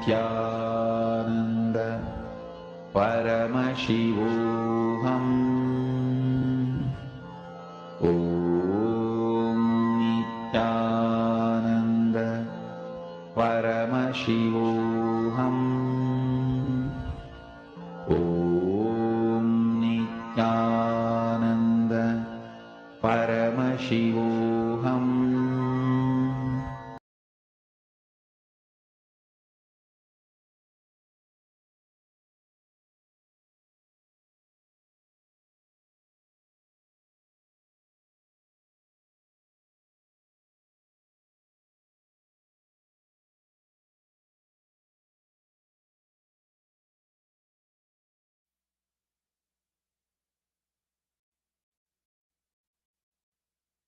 Nithyananda Paramashivoham. Om Nithyananda Paramashivoham. Om Nithyananda Paramashivoham.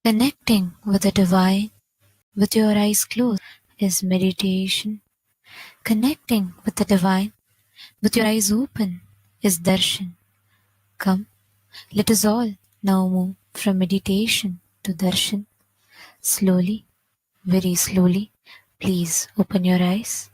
Connecting with the divine with your eyes closed is meditation. Connecting with the divine with your eyes open is darshan. Come, let us all now move from meditation to darshan. Slowly, very slowly, please open your eyes.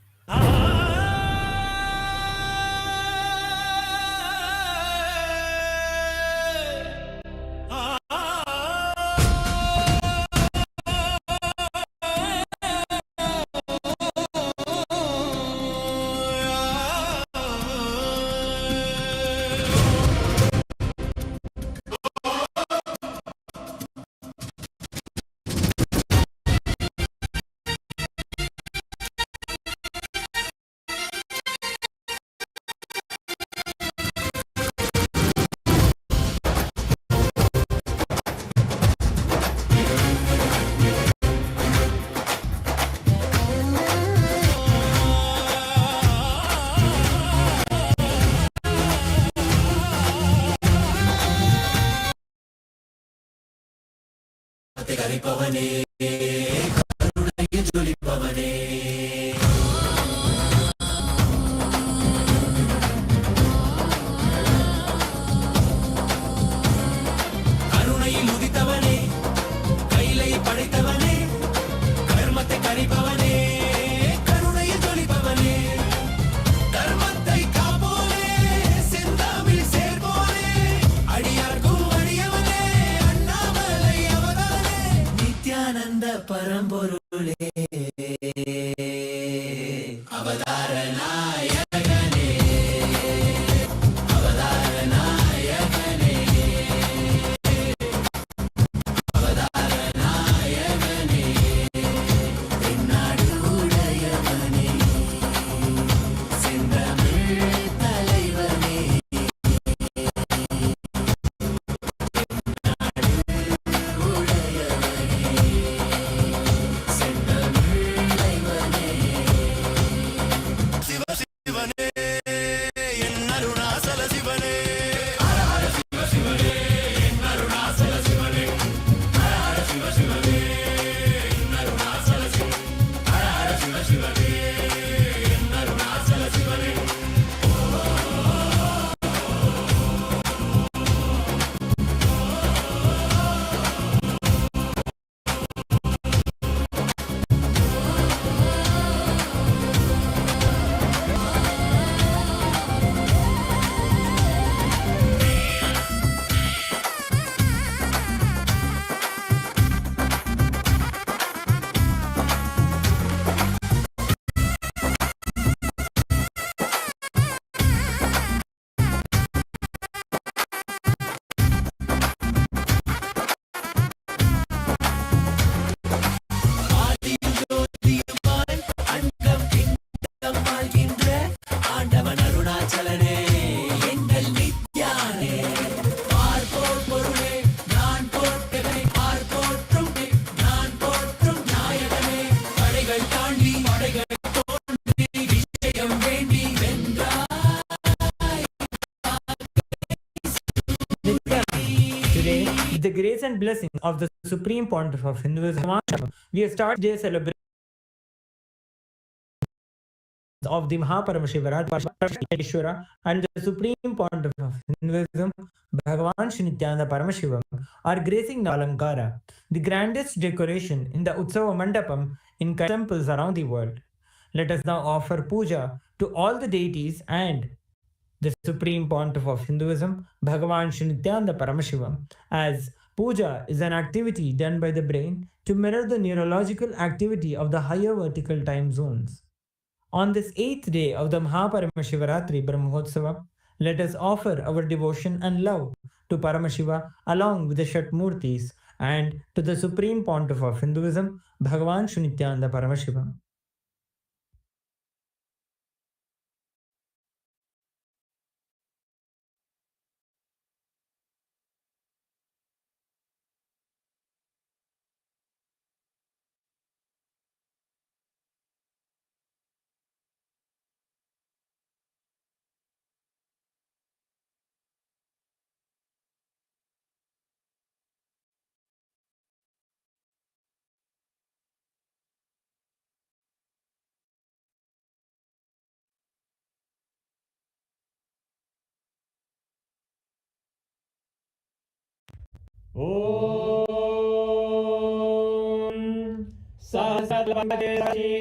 Parampurule Today, with the grace and blessing of the Supreme Pontiff of Hinduism, we have started today's celebration of the Maha Paramashivaratri and the Supreme Pontiff of Hinduism, Bhagavan Shri Nithyananda Paramashivam, are gracing Nalankara, the grandest decoration in the Utsava Mandapam in temples around the world. let us now offer puja to all the deities and the Supreme Pontiff of Hinduism, Bhagavan Shri Nithyananda Paramashivam, as puja is an activity done by the brain to mirror the neurological activity of the higher vertical time zones. On this 8th day of the Maha Paramashivaratri Brahmotsava, let us offer our devotion and love to Paramashiva along with the Shatmurtis and to the Supreme Pontiff of Hinduism, Bhagavan Shri Nithyananda Paramashivam.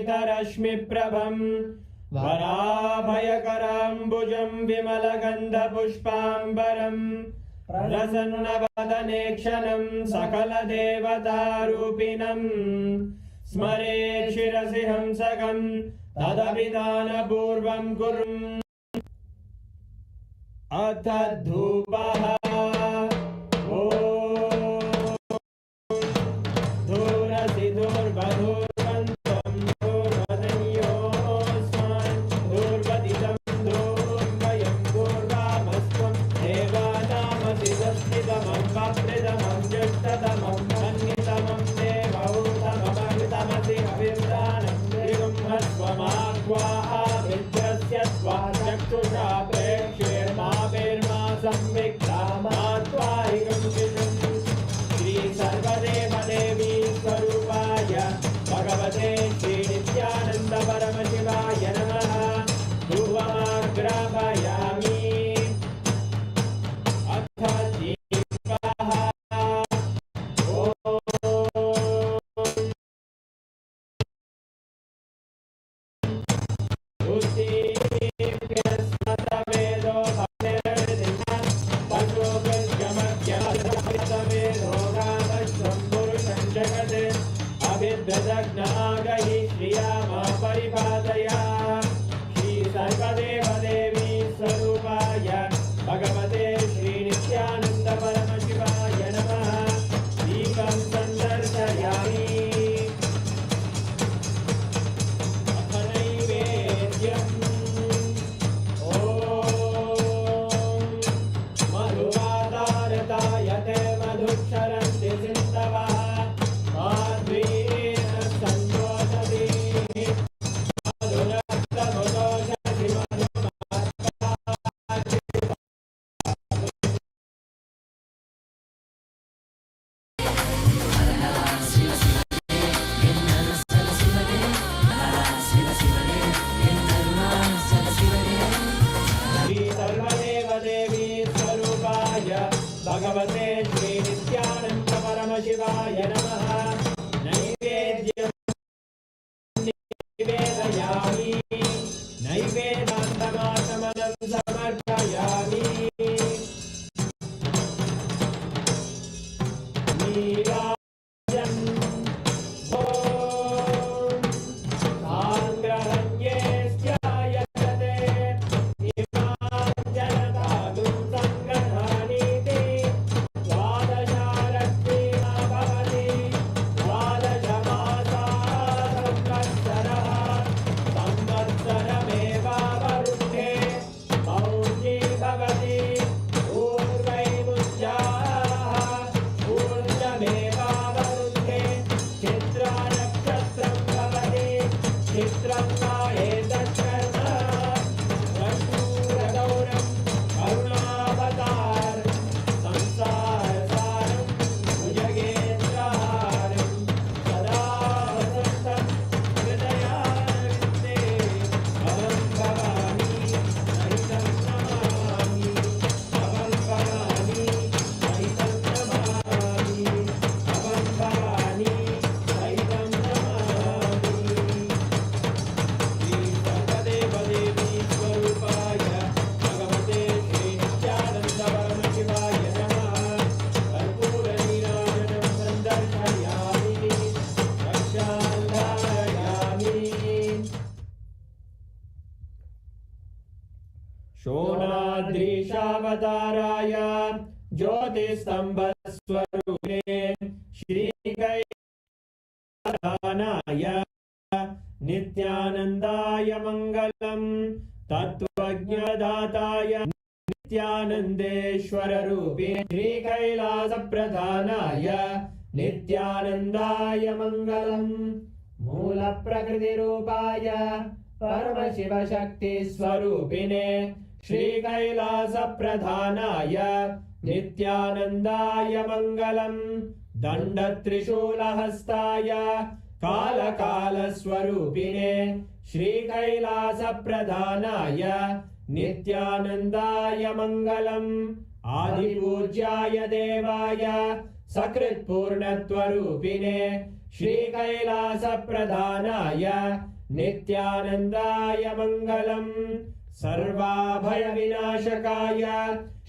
सहस्रश्मिप्रभं वराभयकराम्बुजं विमलगन्धपुष्पाम्बरं प्रसन्नवदने क्षणं सकलदेवतारूपिणं स्मरेत् शिरसि हंसकं तदभिधानपूर्वं कुर्वन् अथ धूपः भगवते श्री नित्यानंद परमशिवाय नमः। धूपमाग्रापयामि अथ दीपः नागहि श्रिया मा परिपादया श्री सर्वदेव देवी स्वरूपाय भगवते श्री नित्यानंद परमशिवाय नमः। दीपं सन्दर्शयामि अथ नैवेद्यम् ॐ मधुवादारतायते मधुक्षरन्ति सिन्धवः भगवते श्री नित्यानंद परमशिवाय नमः। नैवेद्यं निवेदयामि नैवेदान्तमाचमनं समर्पयामि। नीराजन् ॐ साङ्ग्रहण्येऽस्यायतते इमां जनतागुं सङ्गृह्णानीति द्वादशारत्रिमा भवति द्वादशमासाः संवत्सरः परमावताराय ज्योतिस्तंभस्वरूपिणे श्रीकैलासनाय नित्यानन्दाय मङ्गलम् तत्त्वज्ञदाताय नित्यानन्देश्वररूपिणे श्रीकैलासप्रधानाय नित्यानन्दाय मङ्गलम् मूलप्रकृतिरूपाय परमशिवशक्तिस्वरूपिणे श्रीकैलासप्रधानाय नित्यानन्दाय मङ्गलम् दण्डत्रिशूलहस्ताय कालकालस्वरूपिणे श्रीकैलासप्रधानाय नित्यानन्दाय मङ्गलम् आदिपूज्याय देवाय सकृत्पूर्णत्वरूपिणे श्रीकैलासप्रधानाय नित्यानन्दाय मङ्गलम् सर्वाभयविनाशकाय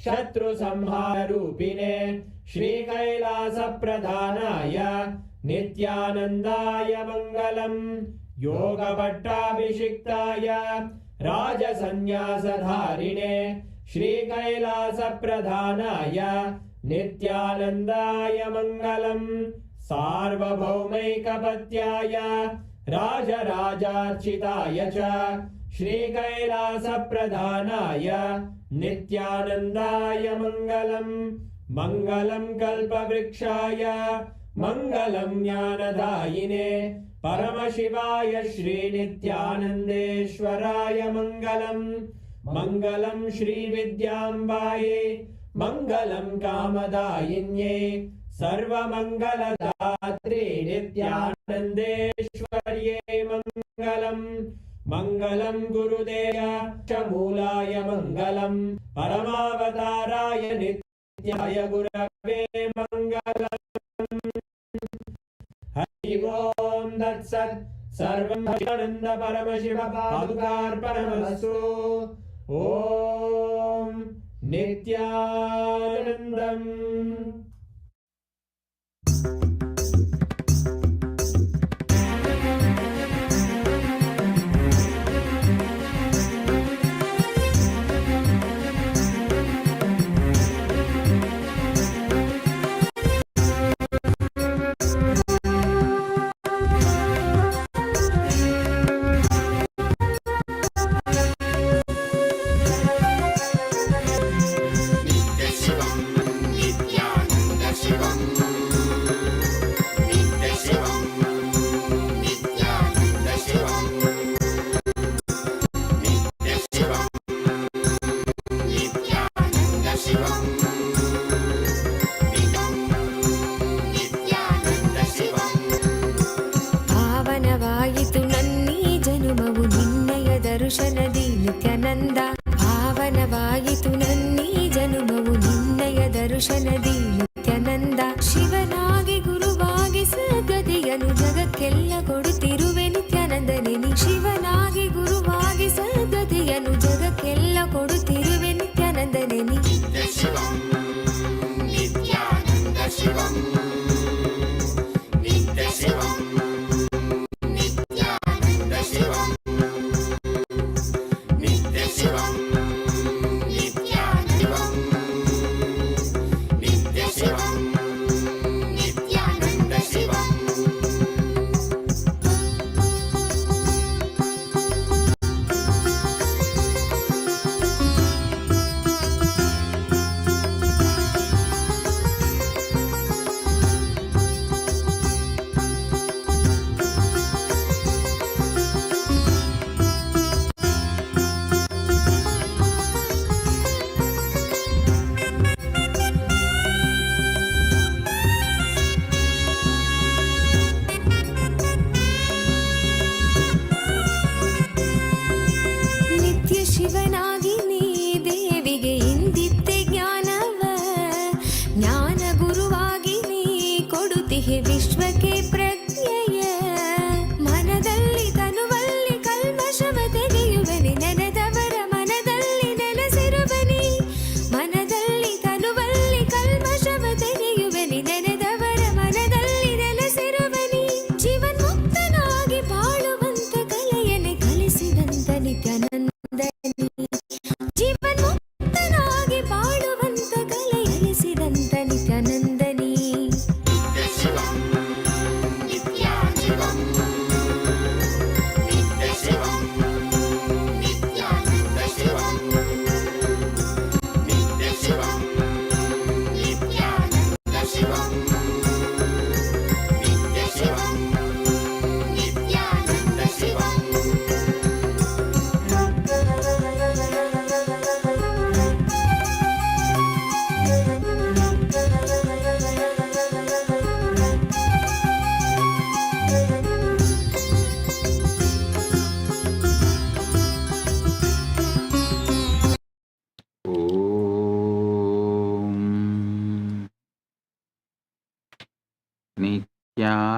शत्रुसंहाररूपिणे श्रीकैलासप्रधानाय नित्यानन्दाय मङ्गलम् योगभट्टाभिषिक्ताय राजसन्न्यासधारिणे श्रीकैलासप्रधानाय नित्यानन्दाय मङ्गलम् सार्वभौमैकपत्याय राजराजार्चिताय च श्रीकैलासप्रधानाय नित्यानन्दाय मङ्गलम् मङ्गलं कल्पवृक्षाय मङ्गलं ज्ञानदायिने परमशिवाय श्रीनित्यानन्देश्वराय मङ्गलम् मङ्गलं श्रीविद्याम्बायै मङ्गलं कामदायिन्यै सर्वमङ्गलदात्रे नित्यानन्देश्वर्यै मङ्गलम् मङ्गलं गुरुदेवाय च मूलाय मङ्गलं परमावताराय नित्याय गुरवे मङ्गलम् हरि ओम् तत्सत् सर्वं आनन्द परमशिव पादुकार्पणमस्तु ॐ नित्यानन्दम् नित्यशिवं नित्यानन्दम्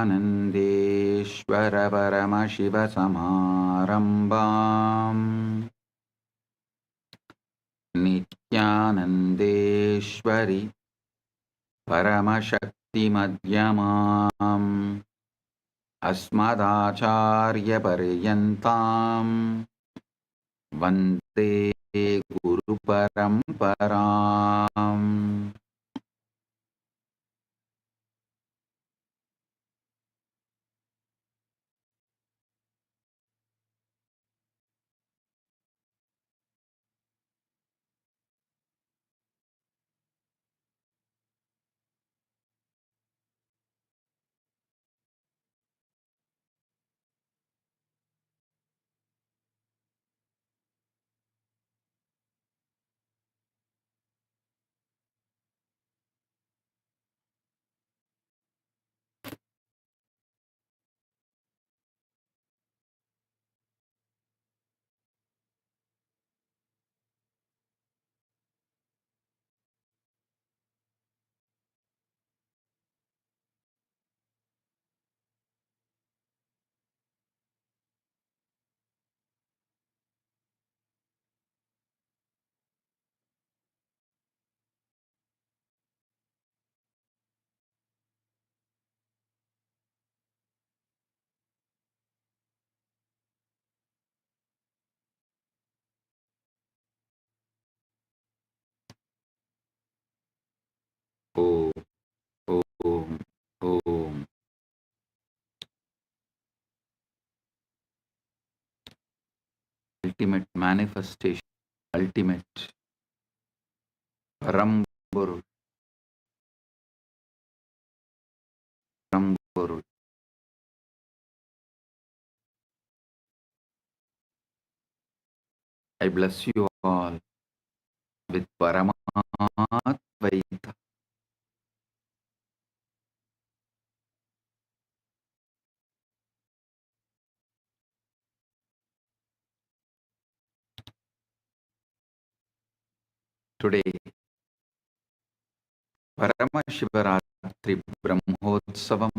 नित्यानन्देश्वर परमशिवसमारम्भाम् नित्यानन्देश्वरि परमशक्तिमध्यमाम् अस्मदाचार्यपर्यन्ताम् वन्दे गुरुपरम्पराम्। Om, Om, Om. Ultimate manifestation, ultimate Parampurul, Parampurul. I bless you all with Paramatvaita. Today, Paramashivaratri Brahmotsavam,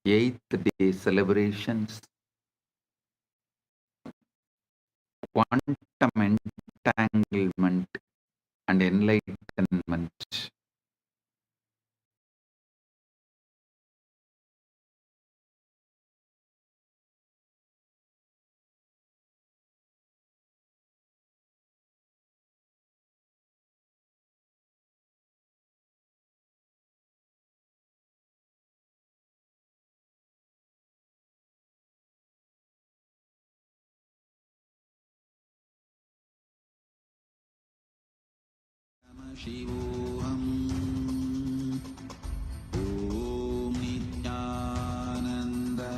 8th day celebrations, quantum entanglement and enlightenment. Paramashivoham. Om Nithyananda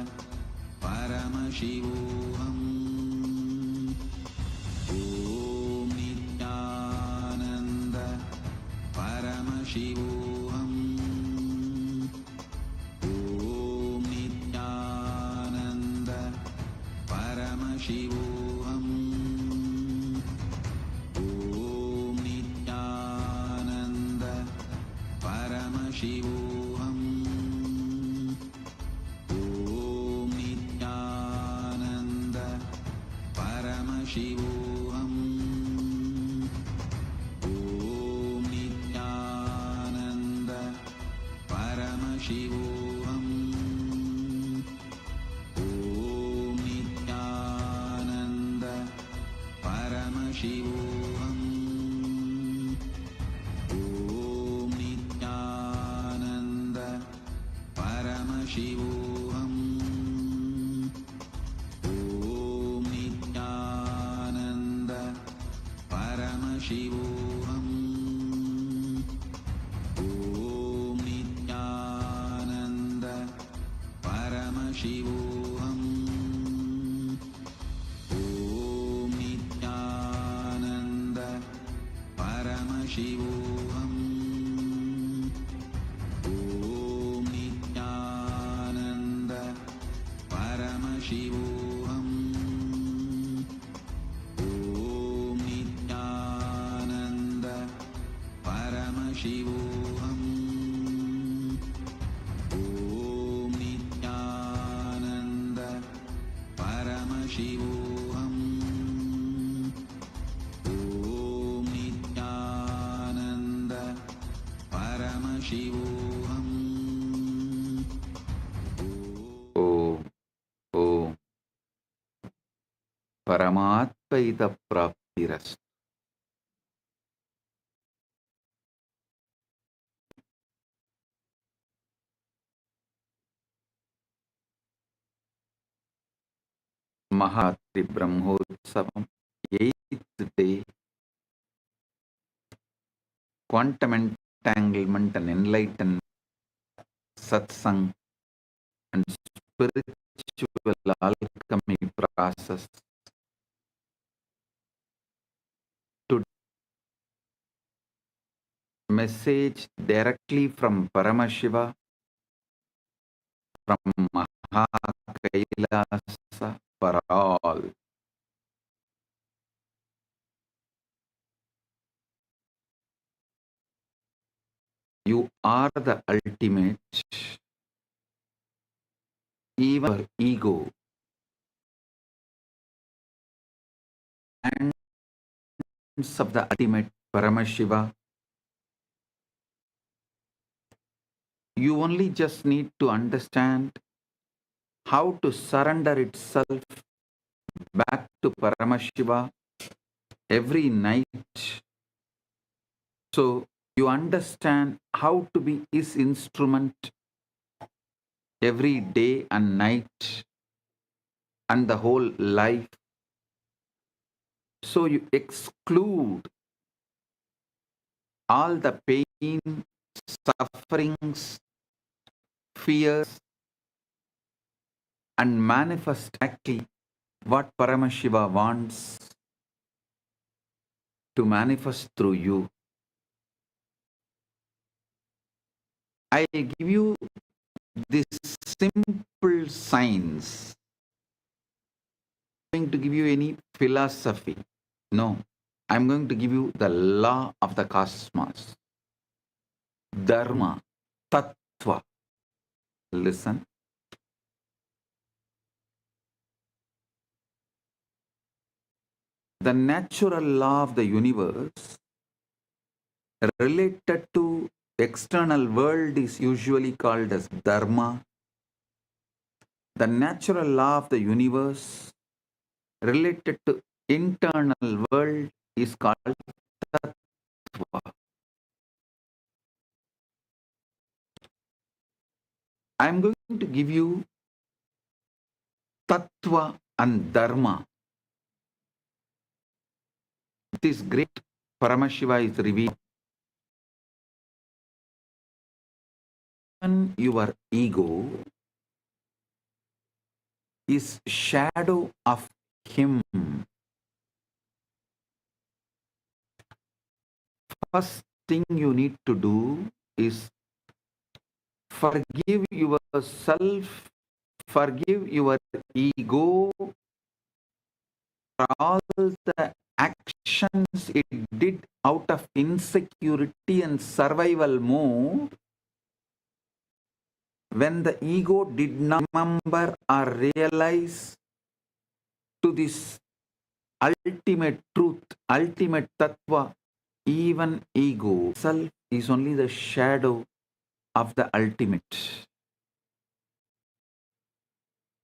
Paramashivoham. Om Nithyananda Paramashivoham. Om Nithyananda Paramashivoham. Om Nithyananda Paramashivoham. Om Nithyananda Paramashivoham. Om Nithyananda Paramashivoham. Om Nithyananda Paramashivoham. Om Nithyananda Paramashivoham. Om Nithyananda Paramashivoham. Om Nithyananda Paramashivoham. Om Nithyananda Paramashivoham. Om Nithyananda Paramashivoham. Om Nithyananda Paramashivoham. Paramashivoham. Om, Om, Paramatvaita Praptiras. Maha Brahmotsavam, 8th day, quantum entanglement and enlightenment, Satsang and spiritual alchemy process. To message directly from Paramashiva, from Maha Kailasa for all. You are the ultimate. Even your ego and of the ultimate Paramashiva, you only just need to understand how to surrender itself back to Paramashiva every night. So you understand how to be his instrument every day and night and the whole life. So you exclude all the pain, sufferings, fears, and manifest exactly what Paramashiva wants to manifest through you. I give you this simple science. I'm going to give you any philosophy. No, I'm going to give you the law of the cosmos. Dharma, Tattva. Listen. The natural law of the universe related to external world is usually called as Dharma. The natural law of the universe related to internal world is called Tattva. I'm going to give you Tattva and Dharma. This great Paramashiva is revealed. Your ego is shadow of him. First thing you need to do is forgive yourself, forgive your ego for all the actions it did out of insecurity and survival mode when the ego did not remember or realize to this ultimate truth, ultimate tattva. Even ego self is only the shadow of the ultimate.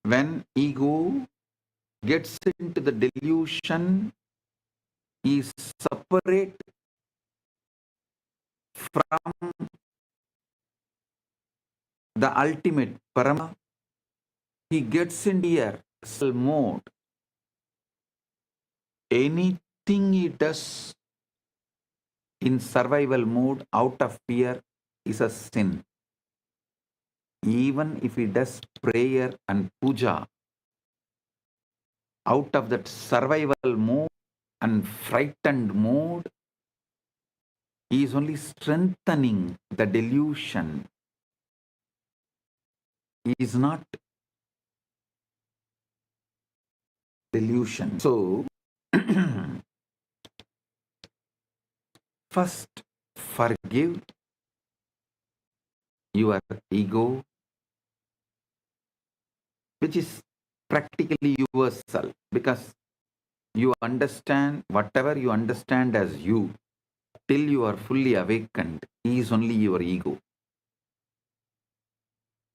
When ego gets into the delusion, is separate from the ultimate Parama. He gets into a self mode. Anything he does in survival mode out of fear is a sin. Even if he does prayer and puja out of that survival mode and frightened mode, he is only strengthening the delusion. He is not delusion. So, first forgive your ego, which is practically yourself, because you understand whatever you understand as you till you are fully awakened is only your ego.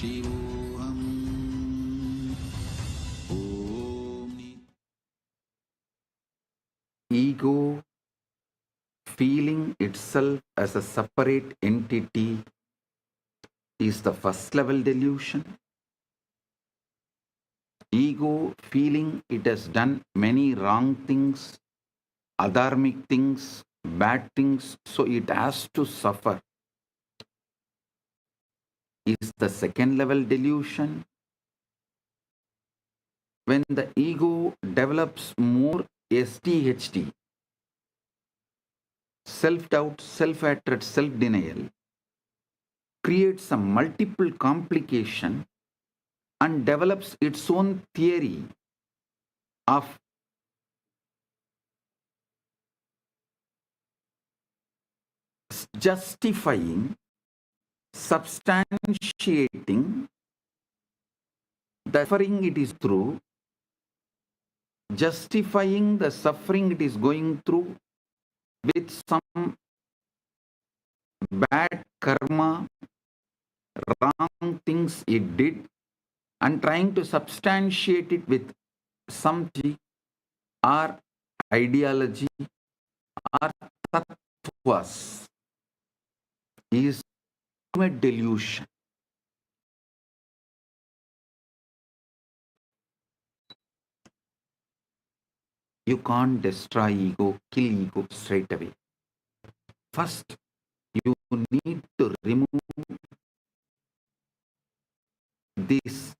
Paramashivoham. Om Ego feeling itself as a separate entity is the first level delusion. Ego feeling it has done many wrong things, adharmic things, bad things, so it has to suffer, is the second level delusion. When the ego develops more SDHD, self-doubt, self-hatred, self-denial, creates a multiple complication and develops its own theory of justifying, substantiating the suffering it is through, justifying the suffering it is going through with some bad karma, wrong things it did, and trying to substantiate it with something or ideology or tattvas is a delusion. You can't destroy ego, kill ego straight away. First, you need to remove these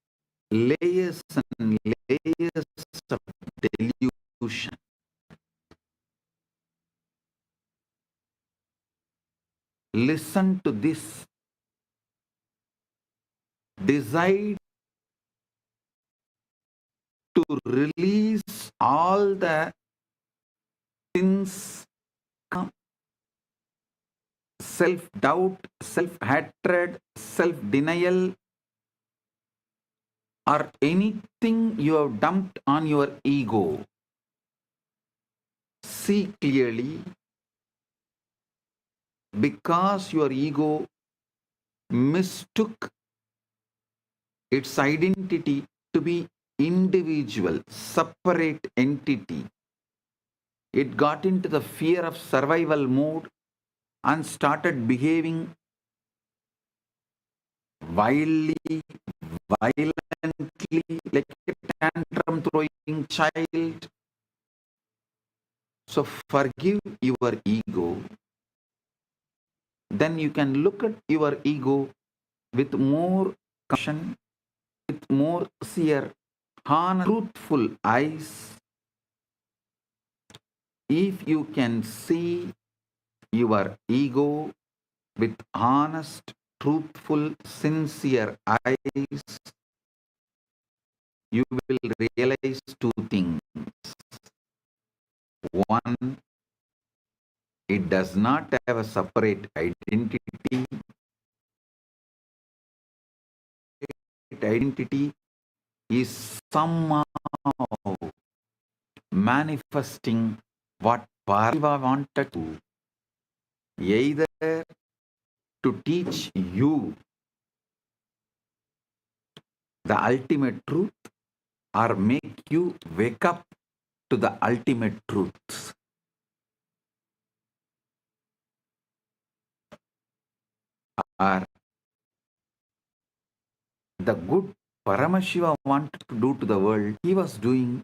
layers and layers of delusion. Listen to this. Decide to release all the sins, self-doubt, self-hatred, self-denial, or anything you have dumped on your ego. See clearly, because your ego mistook its identity to be individual, separate entity. It got into the fear of survival mode and started behaving wildly, violently, like a tantrum throwing child. So forgive your ego. Then you can look at your ego with more compassion, with more sincere, honest, truthful eyes. If you can see your ego with honest, truthful, sincere eyes, you will realize two things. One, it does not have a separate identity. Identity is somehow manifesting what Paramashiva wanted to, either to teach you the ultimate truth or make you wake up to the ultimate truth. Or the good Paramashiva wanted to do to the world, he was doing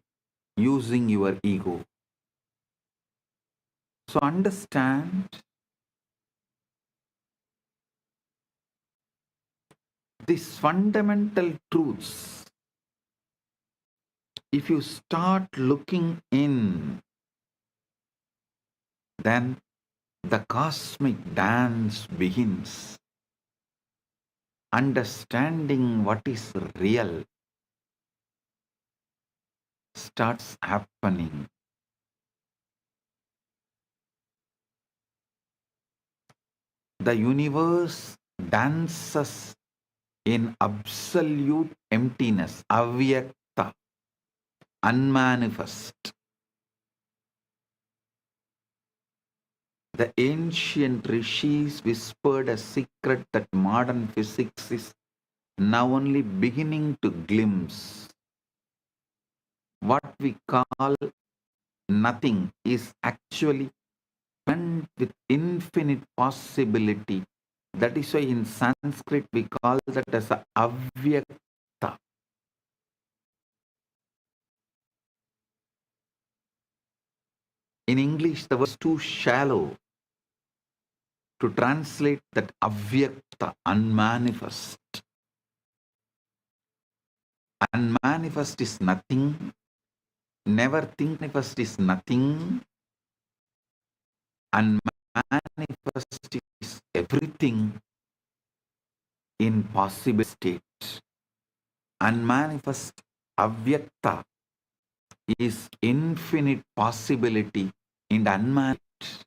using your ego. So understand these fundamental truths. If you start looking in, then the cosmic dance begins. Understanding what is real starts happening. The universe dances in absolute emptiness, avyakta, unmanifest. The ancient rishis whispered a secret that modern physics is now only beginning to glimpse. What we call nothing is actually and with infinite possibility. That is why in Sanskrit we call that as a avyakta. In English, the word is too shallow to translate that avyakta, unmanifest. Unmanifest is nothing. Never think manifest is nothing. Unmanifest is everything in possible state. Unmanifest, avyakta, is infinite possibility in unmanifest.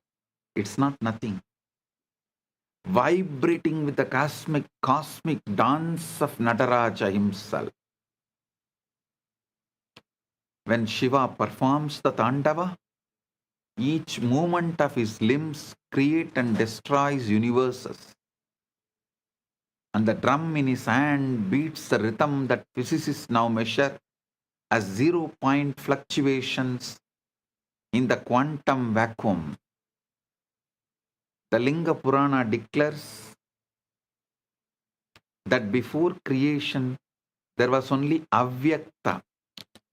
It's not nothing. Vibrating with the cosmic dance of Nataraja himself. When Shiva performs the Tandava, each movement of his limbs creates and destroys universes. And the drum in his hand beats the rhythm that physicists now measure as 0-point fluctuations in the quantum vacuum. The Linga Purana declares that before creation there was only avyakta,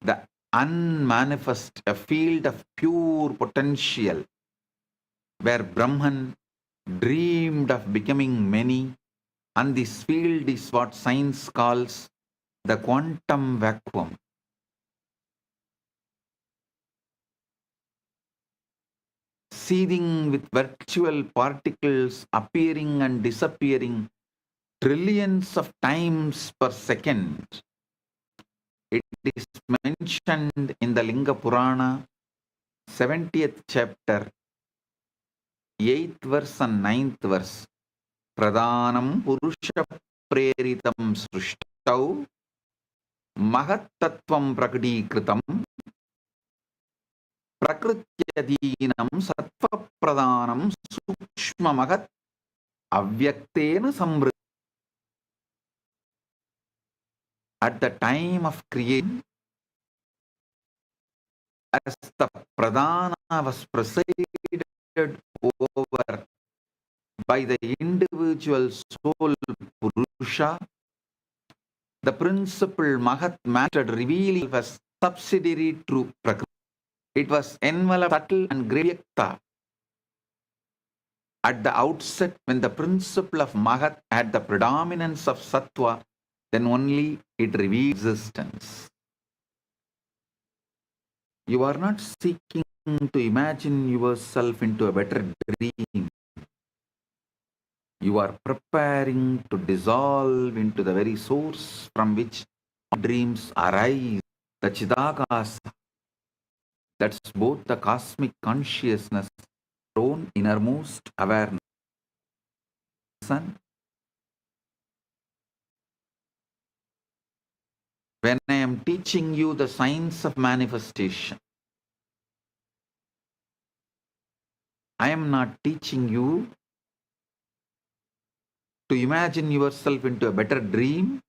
the unmanifest, a field of pure potential, where Brahman dreamed of becoming many, and this field is what science calls the quantum vacuum. Seething with virtual particles appearing and disappearing trillions of times per second. It is mentioned in the Linga Purana, 70th chapter, 8th verse and 9th verse. Pradhanam Purusha Preritam Srishtau Mahat Tattvam Prakadikritam Prakrityadinam Sattva Pradhanam Sukshma Mahat Avyaktena Samvriddhi. At the time of creation, as the Pradhana was presided over by the individual soul Purusha, the principle Mahat matter revealed was subsidiary to Prakriti. It was enveloped subtle and Gravyakta. At the outset, when the principle of Mahat had the predominance of Sattva, then only it revealed existence. You are not seeking to imagine yourself into a better dream. You are preparing to dissolve into the very source from which dreams arise, the Chidakasa. That's both the cosmic consciousness, our own innermost awareness. Son, when I am teaching you the science of manifestation, I am not teaching you to imagine yourself into a better dream.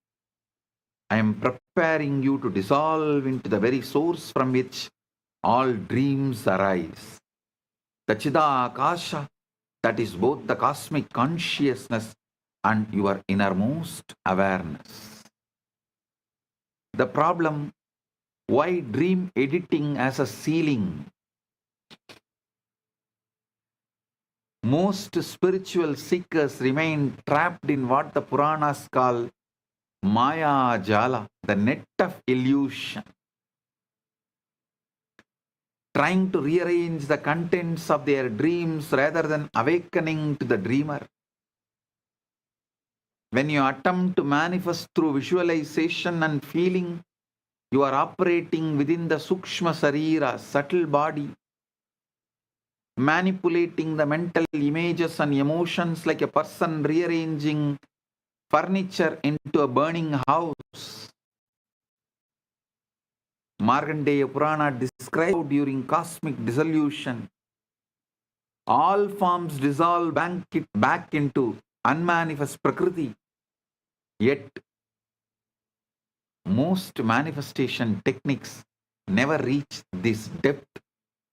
I am preparing you to dissolve into the very source from which all dreams arise. The Chidakasha, that is both the cosmic consciousness and your innermost awareness. The problem, why dream editing as a ceiling? Most spiritual seekers remain trapped in what the Puranas call Maya Jala, the net of illusion, trying to rearrange the contents of their dreams rather than awakening to the dreamer. When you attempt to manifest through visualization and feeling, you are operating within the Sukshma Sarira, subtle body, manipulating the mental images and emotions like a person rearranging furniture into a burning house. Markandeya Purana described during cosmic dissolution, all forms dissolve back into unmanifest Prakriti. Yet most manifestation techniques never reach this depth.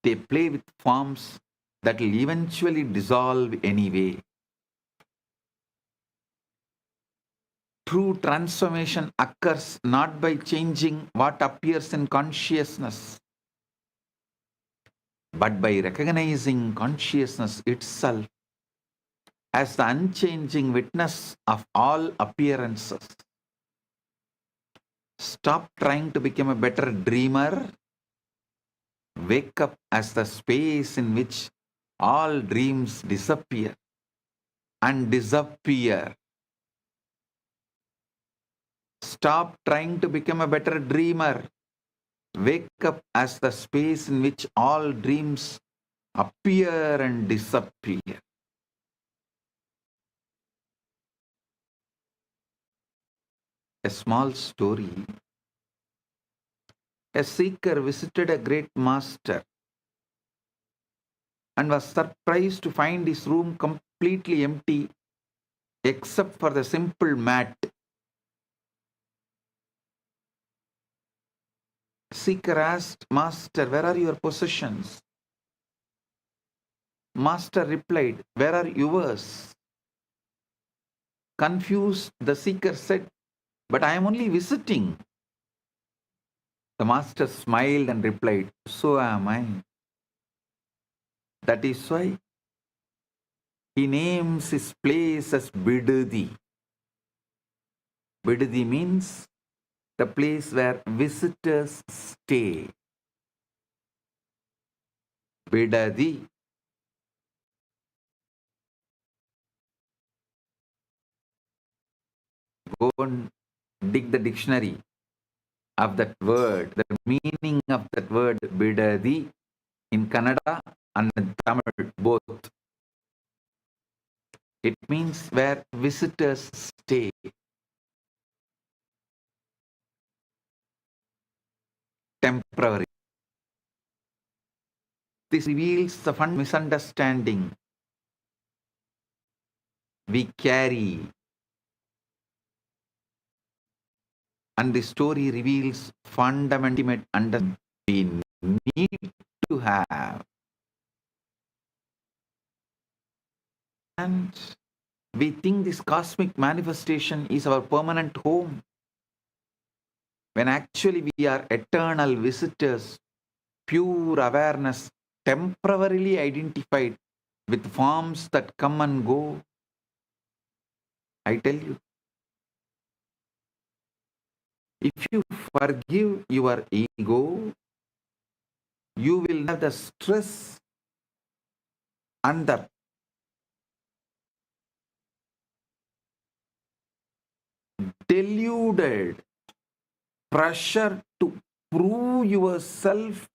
They play with forms that will eventually dissolve anyway. True transformation occurs not by changing what appears in consciousness, but by recognizing consciousness itself as the unchanging witness of all appearances. Stop trying to become a better dreamer. Wake up as the space in which all dreams disappear and disappear. Stop trying to become a better dreamer. Wake up as the space in which all dreams appear and disappear. A small story. A seeker visited a great master and was surprised to find his room completely empty except for the simple mat. Seeker asked, "Master, where are your possessions?" Master replied, "Where are yours?" Confused, the seeker said, "But I am only visiting." The master smiled and replied, "So am I." That is why he names his place as Bidadi. Bidadi means the place where visitors stay. Bidadi. Go and dig the dictionary of that word, the meaning of that word Bidadi in Kannada and in Tamil both. It means where visitors stay. Temporary. This reveals the fundamental misunderstanding we carry, and the story reveals fundamental understanding we need to have. And we think this cosmic manifestation is our permanent home, when actually we are eternal visitors, pure awareness, temporarily identified with forms that come and go. I tell you, if you forgive your ego, you will have the stress and the deluded pressure to prove yourself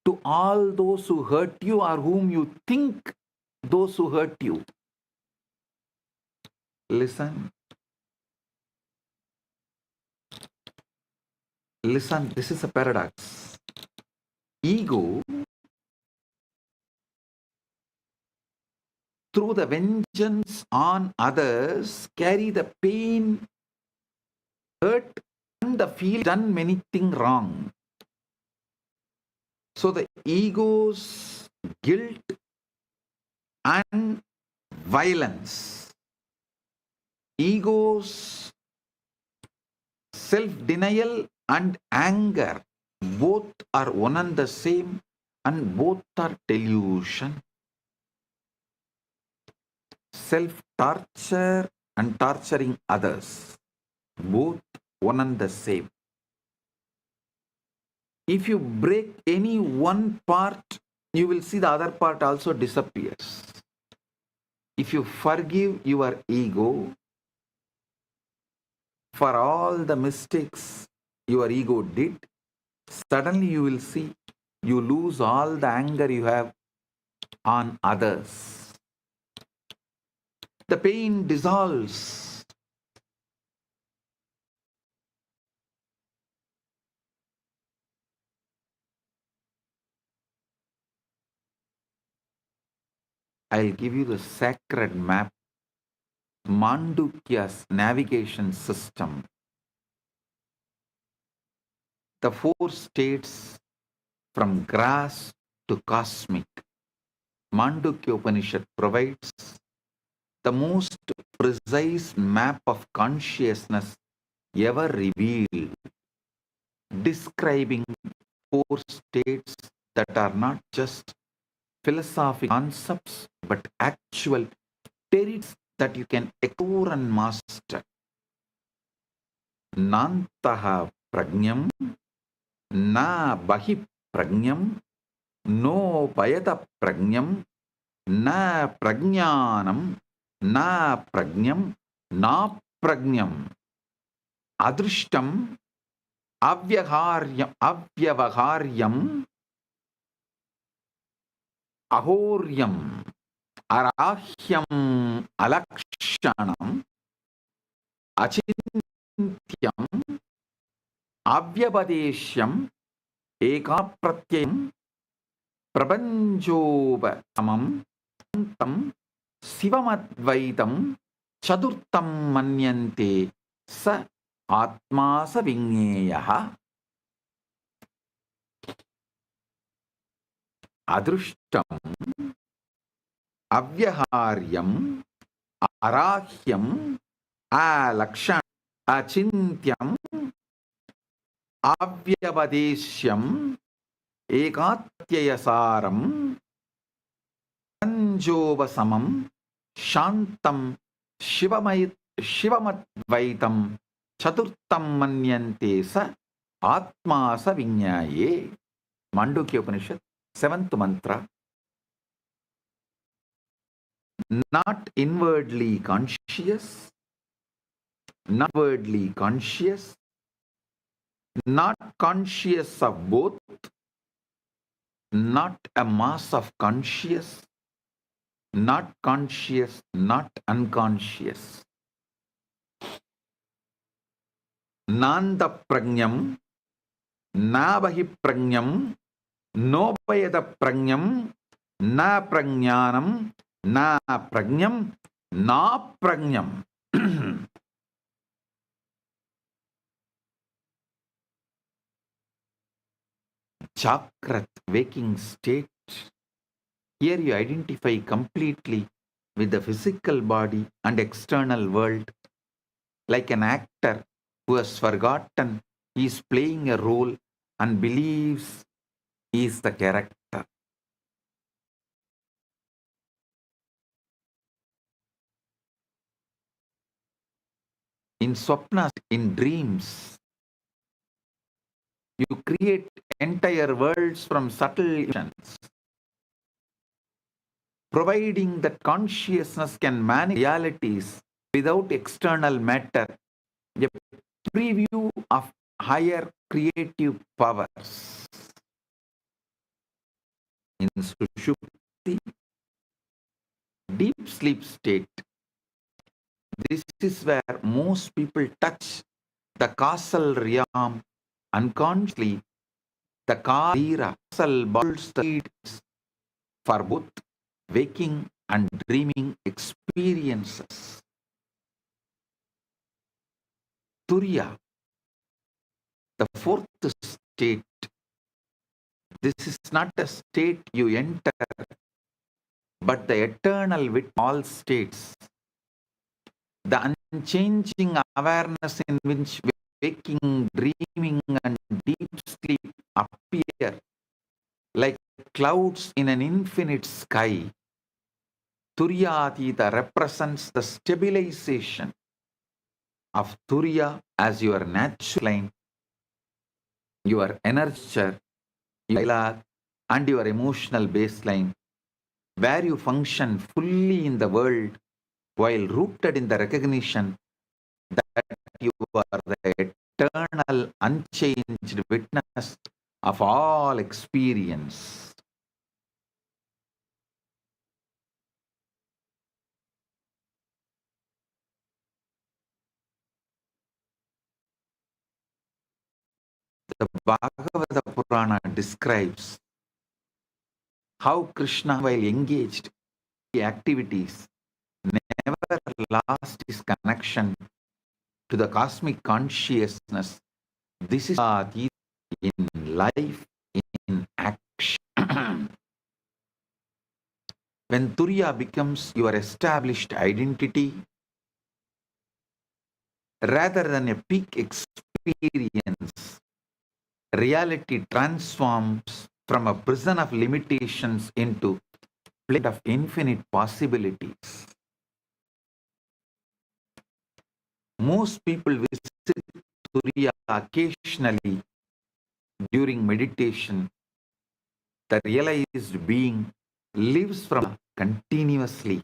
to all those who hurt you or whom you think those who hurt you. Listen. Listen, this is a paradox. Ego, through the vengeance on others, carry the pain, hurt, and the feel done many things wrong. So the ego's guilt and violence, ego's self-denial and anger, both are one and the same, and both are delusion. Self-torture and torturing others, both one and the same. If you break any one part, you will see the other part also disappears. If you forgive your ego for all the mistakes your ego did, suddenly you will see you lose all the anger you have on others. The pain dissolves. I'll give you the sacred map, Mandukya's navigation system. the four states from grass to cosmic. Mandukya Upanishad provides the most precise map of consciousness ever revealed, describing four states that are not just philosophical concepts but actual territories that you can explore and master. Nantaha prajnam, na bahi prajnam, no payata prajnam, na prajnanam, na prajnam, na prajnam, adrishtam, avyavaharyam, ahoryam, arahyam, alakshanam, achintyam, avyabadeshyam, ekapratyam, prabanjopasamam, tam, sivamadvaitam, chaturtam manyante, sa atma sa vingeyaha. Adrushtam, avyaharyam, arahyam, alakshan, achintyam, avyavadeshyam, ekatyayasaram, anjovasamam, shantam, shivamadvaitam, chaturtam manyante sa atma sa vinyaye. Mandukya Upanishad, 7th mantra. Not inwardly conscious, not outwardly conscious, not conscious of both, not a mass of conscious, not conscious, not unconscious. Nanda prajnam, nabahi prajnam, nopayada prajnam, na prajnanam, na prajnam, na prajnam. Chakrat, waking state. Here you identify completely with the physical body and external world. Like an actor who has forgotten he is playing a role and believes he is the character. In swapnas, in dreams, you create entire worlds from subtle illusions, providing that consciousness can manage realities without external matter, a preview of higher creative powers. In Sushupti, deep sleep state, this is where most people touch the causal realm unconsciously. The causal bolts the needs for both waking and dreaming experiences. Turiya, the fourth state. This is not a state you enter, but the eternal with all states. The unchanging awareness in which waking, dreaming, and deep sleep appear like clouds in an infinite sky. Turyatita represents the stabilization of Turiya as your natural line, your energy, your and your emotional baseline, where you function fully in the world while rooted in the recognition that you are the eternal, unchanged witness of all experience. The Bhagavata Purana describes how Krishna, while engaged in activities, never lost his connection to the cosmic consciousness. This is in life, in action. When Turiya becomes your established identity, rather than a peak experience, reality transforms from a prison of limitations into a plate of infinite possibilities. Most people visit Turiya occasionally during meditation. The realized being lives from continuously.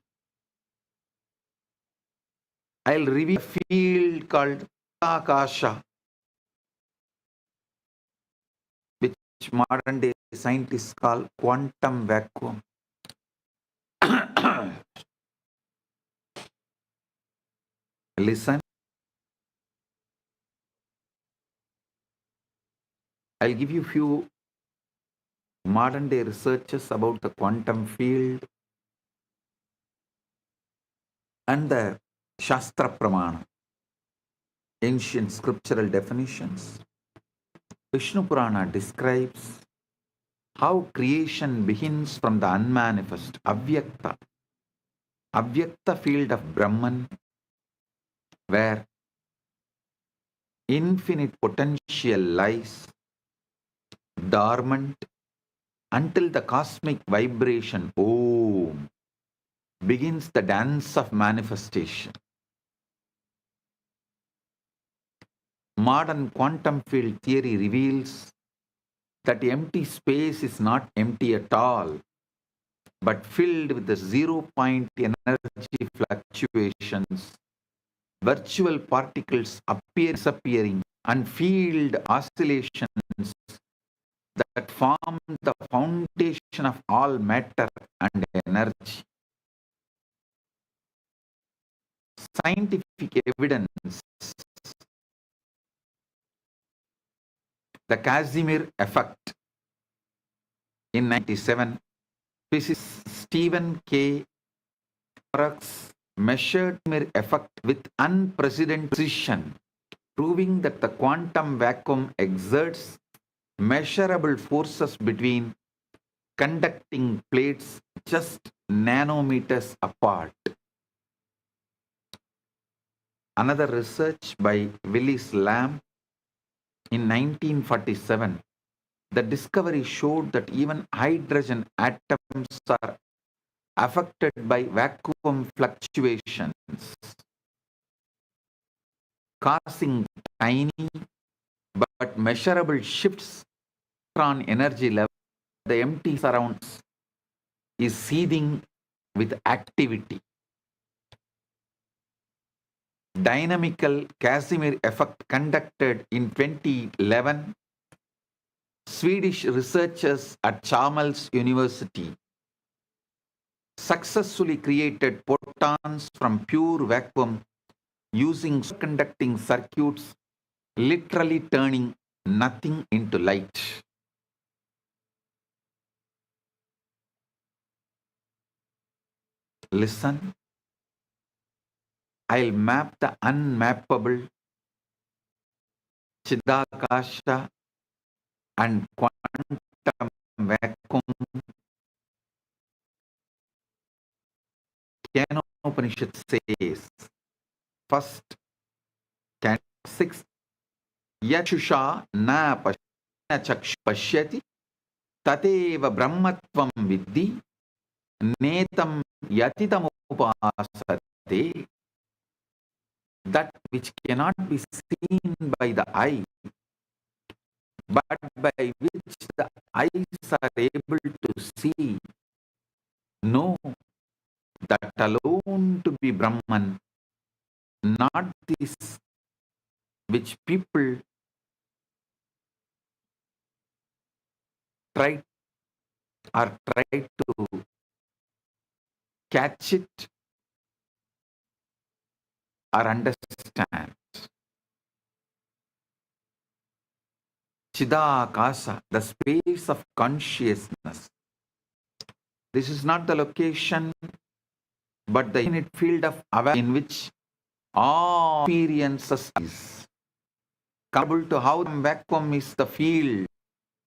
I'll reveal a field called Akasha, which modern day scientists call quantum vacuum. Listen, I'll give you few modern day researches about the quantum field and the Shastra Pramana, ancient scriptural definitions. Vishnu Purana describes how creation begins from the unmanifest, Avyakta field of Brahman, where infinite potential lies dormant until the cosmic vibration Om begins the dance of manifestation. Modern quantum field theory reveals that empty space is not empty at all, but filled with the 0-point energy fluctuations, virtual particles disappearing, and field oscillations that form the foundation of all matter and energy. Scientific evidence, the Casimir effect. In 1997, physicist Stephen K. Horrocks measured Casimir effect with unprecedented precision, proving that the quantum vacuum exerts measurable forces between conducting plates just nanometers apart. Another research by Willis Lamb in 1947, the discovery showed that even hydrogen atoms are affected by vacuum fluctuations, causing tiny but measurable shifts in electron energy level. The empty surrounds is seething with activity. Dynamical Casimir effect conducted in 2011, Swedish researchers at Chalmers University successfully created photons from pure vacuum using superconducting circuits, literally turning nothing into light. Listen, I'll map the unmappable, Chidakasha and quantum vacuum. Upanishad says, first, can 6, Yachusha na pashyati tateva brahmatvam vidhi netam yatitam upasate. That which cannot be seen by the eye, but by which the eyes are able to see, know that alone to be Brahman, not this which people try to catch it or understand. Chidakasa, the space of consciousness. This is not the location, but the infinite field of awareness in which all experiences is. comparable to how the vacuum is the field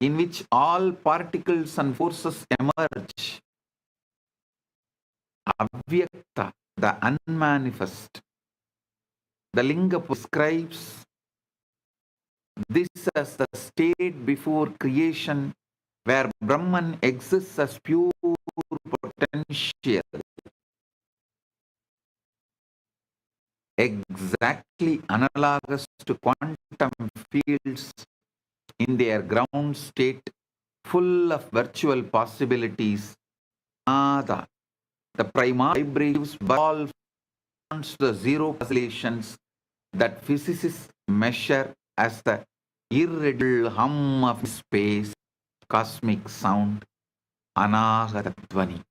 in which all particles and forces emerge. Avyakta, the unmanifest. The Linga prescribes this as the state before creation where Brahman exists as pure potential, exactly analogous to quantum fields in their ground state, full of virtual possibilities. Nada, the primary vibrations evolve the zero oscillations that physicists measure as the irreducible hum of space, cosmic sound, Anahatatvani.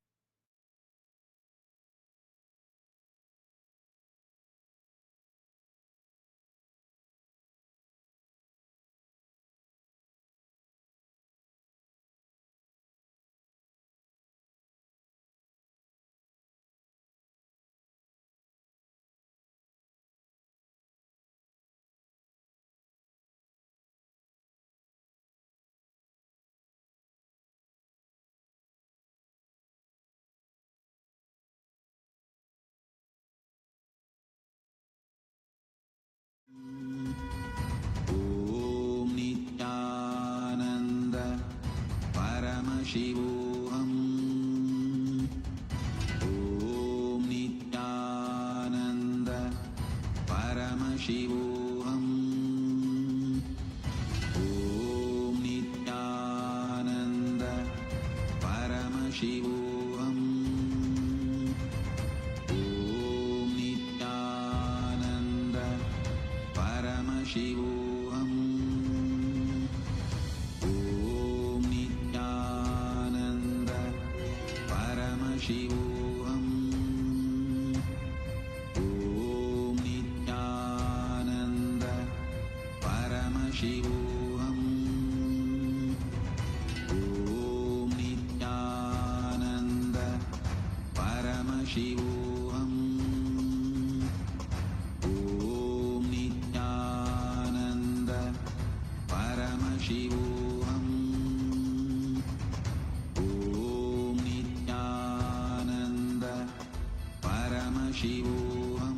Om Nithyananda Paramashivoham. Om Nithyananda Paramashivoham. Om Nithyananda Paramashivoham. Om Nithyananda Paramashivoham. Om Nithyananda Paramashivoham. Om Nithyananda Paramashivoham. Om Nithyananda Paramashivoham. Om Nithyananda Paramashivoham. Om Nithyananda Paramashivoham.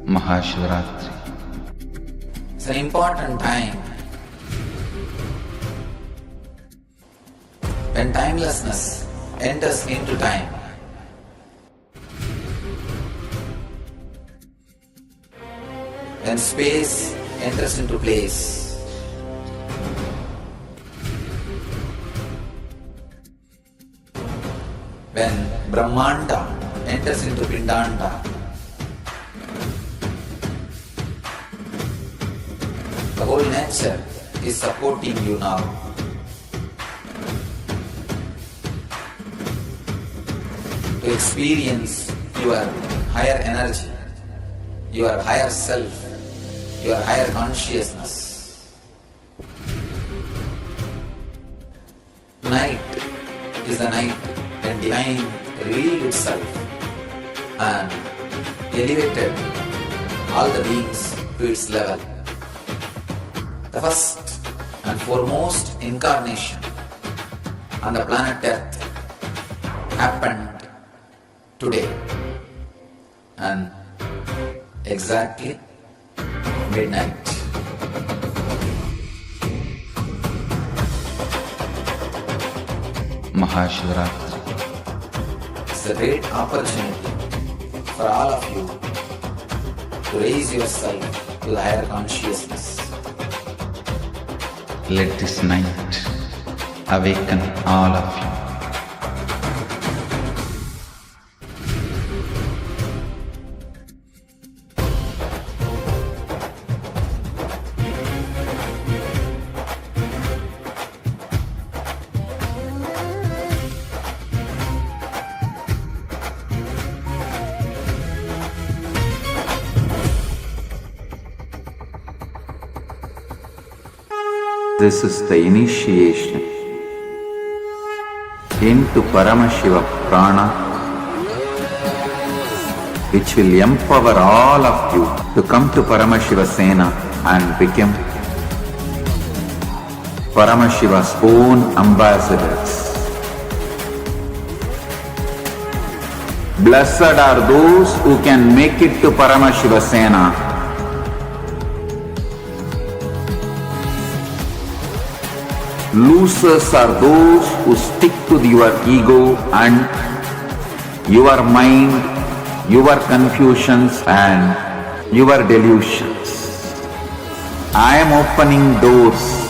Maha Shivaratri. It's an important time when timelessness enters into time. When space enters into place. When Brahmanda enters into Pindanda. The whole nature is supporting you now. To experience your higher energy, your higher self, your higher consciousness. Tonight is the night when divine revealed itself and elevated all the beings to its level. The first and foremost incarnation on the planet Earth happened today and exactly midnight. Maha Shivaratri. It's a great opportunity for all of you to raise yourself to the higher consciousness. Let this night awaken all of you. This is the initiation into Paramashiva Prana which will empower all of you to come to Paramashiva Sena and become Paramashiva's own ambassadors. Blessed are those who can make it to Paramashiva Sena. Losers are those who stick to your ego and your mind, your confusions and your delusions. I am opening doors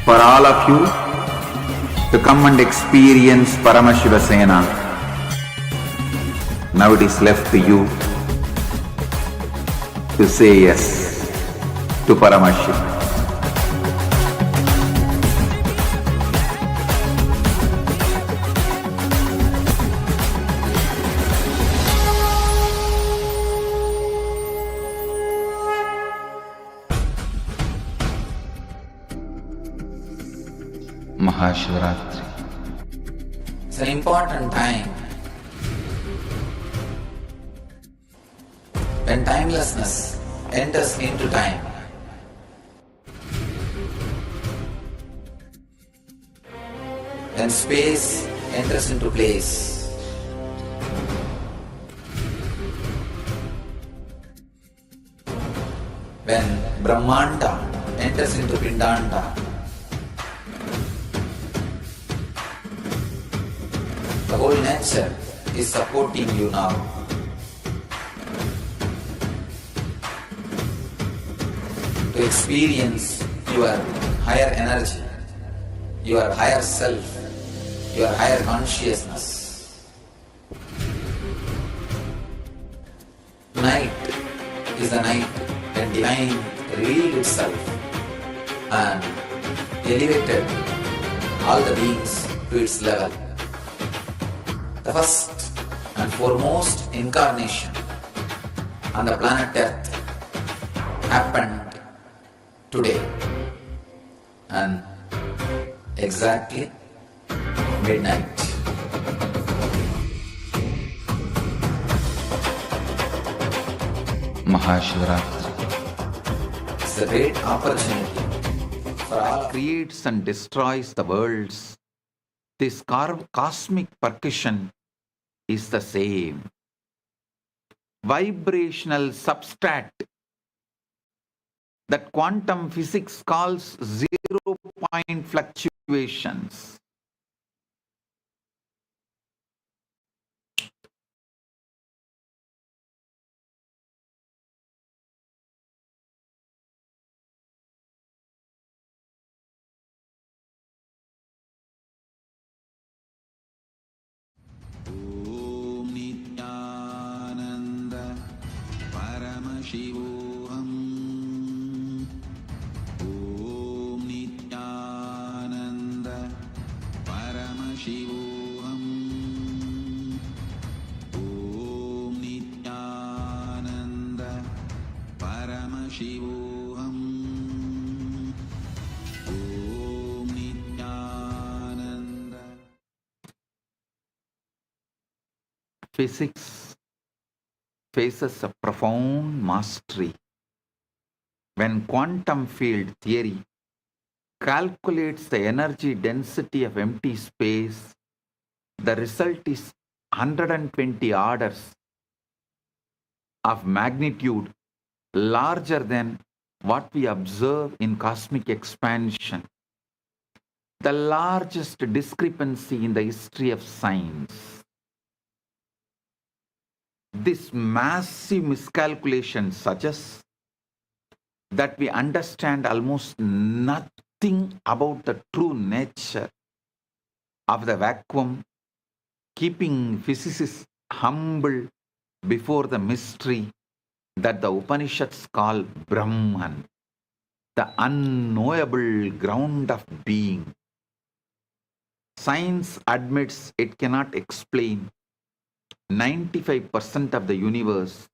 for all of you to come and experience Paramashiva Sena. Now it is left to you to say yes to Paramashiva. Maha Paramashivaratri. It's an important time when timelessness enters into time. When space enters into place. When Brahmanda enters into Pindanda. The whole nature is supporting you now. To experience your higher energy, your higher self, your higher consciousness. Tonight is the night when divine revealed itself and elevated all the beings to its level. The first and foremost incarnation on the planet Earth happened today and exactly midnight. Maha Paramashivaratri. It's a great opportunity for all. Creates and destroys the worlds. This cosmic percussion is the same. Vibrational substrate that quantum physics calls zero-point fluctuations. Om Nithyananda Paramashivoham. Om Nithyananda Paramashivoham. Om Nithyananda Paramashivoham. Om Nithyananda. Physics faces a profound mastery when quantum field theory calculates the energy density of empty space. The result is 120 orders of magnitude larger than what we observe in cosmic expansion, the largest discrepancy in the history of science. This massive miscalculation suggests that we understand almost nothing about the true nature of the vacuum, keeping physicists humble before the mystery that the Upanishads call Brahman, the unknowable ground of being. Science admits it cannot explain 95% of the universe,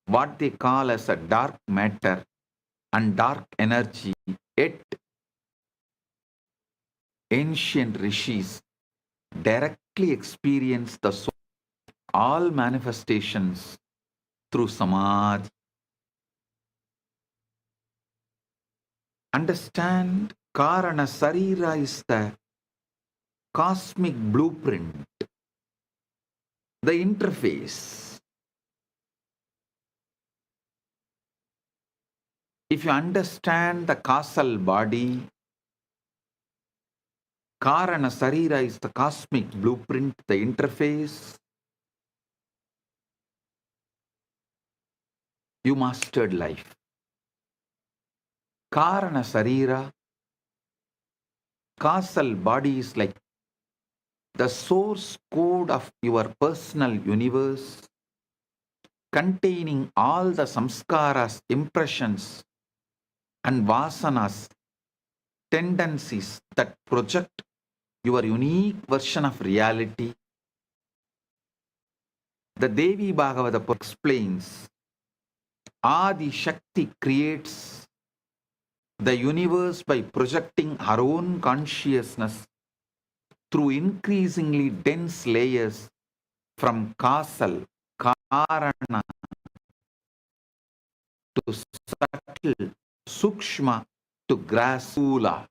what they call as a dark matter and dark energy. Yet ancient rishis directly experienced the soul. All manifestations through samadhi. Understand, Karana Sarira is the cosmic blueprint, the interface. If you understand the causal body, Karana Sarira is the cosmic blueprint, the interface, you mastered life. Karana Sarira, causal body is like the source code of your personal universe, containing all the samskaras, impressions, and vasanas, tendencies that project your unique version of reality. The Devi Bhagavata explains, Adi Shakti creates the universe by projecting her own consciousness through increasingly dense layers from causal, karana, to subtle, sukshma, to grasula.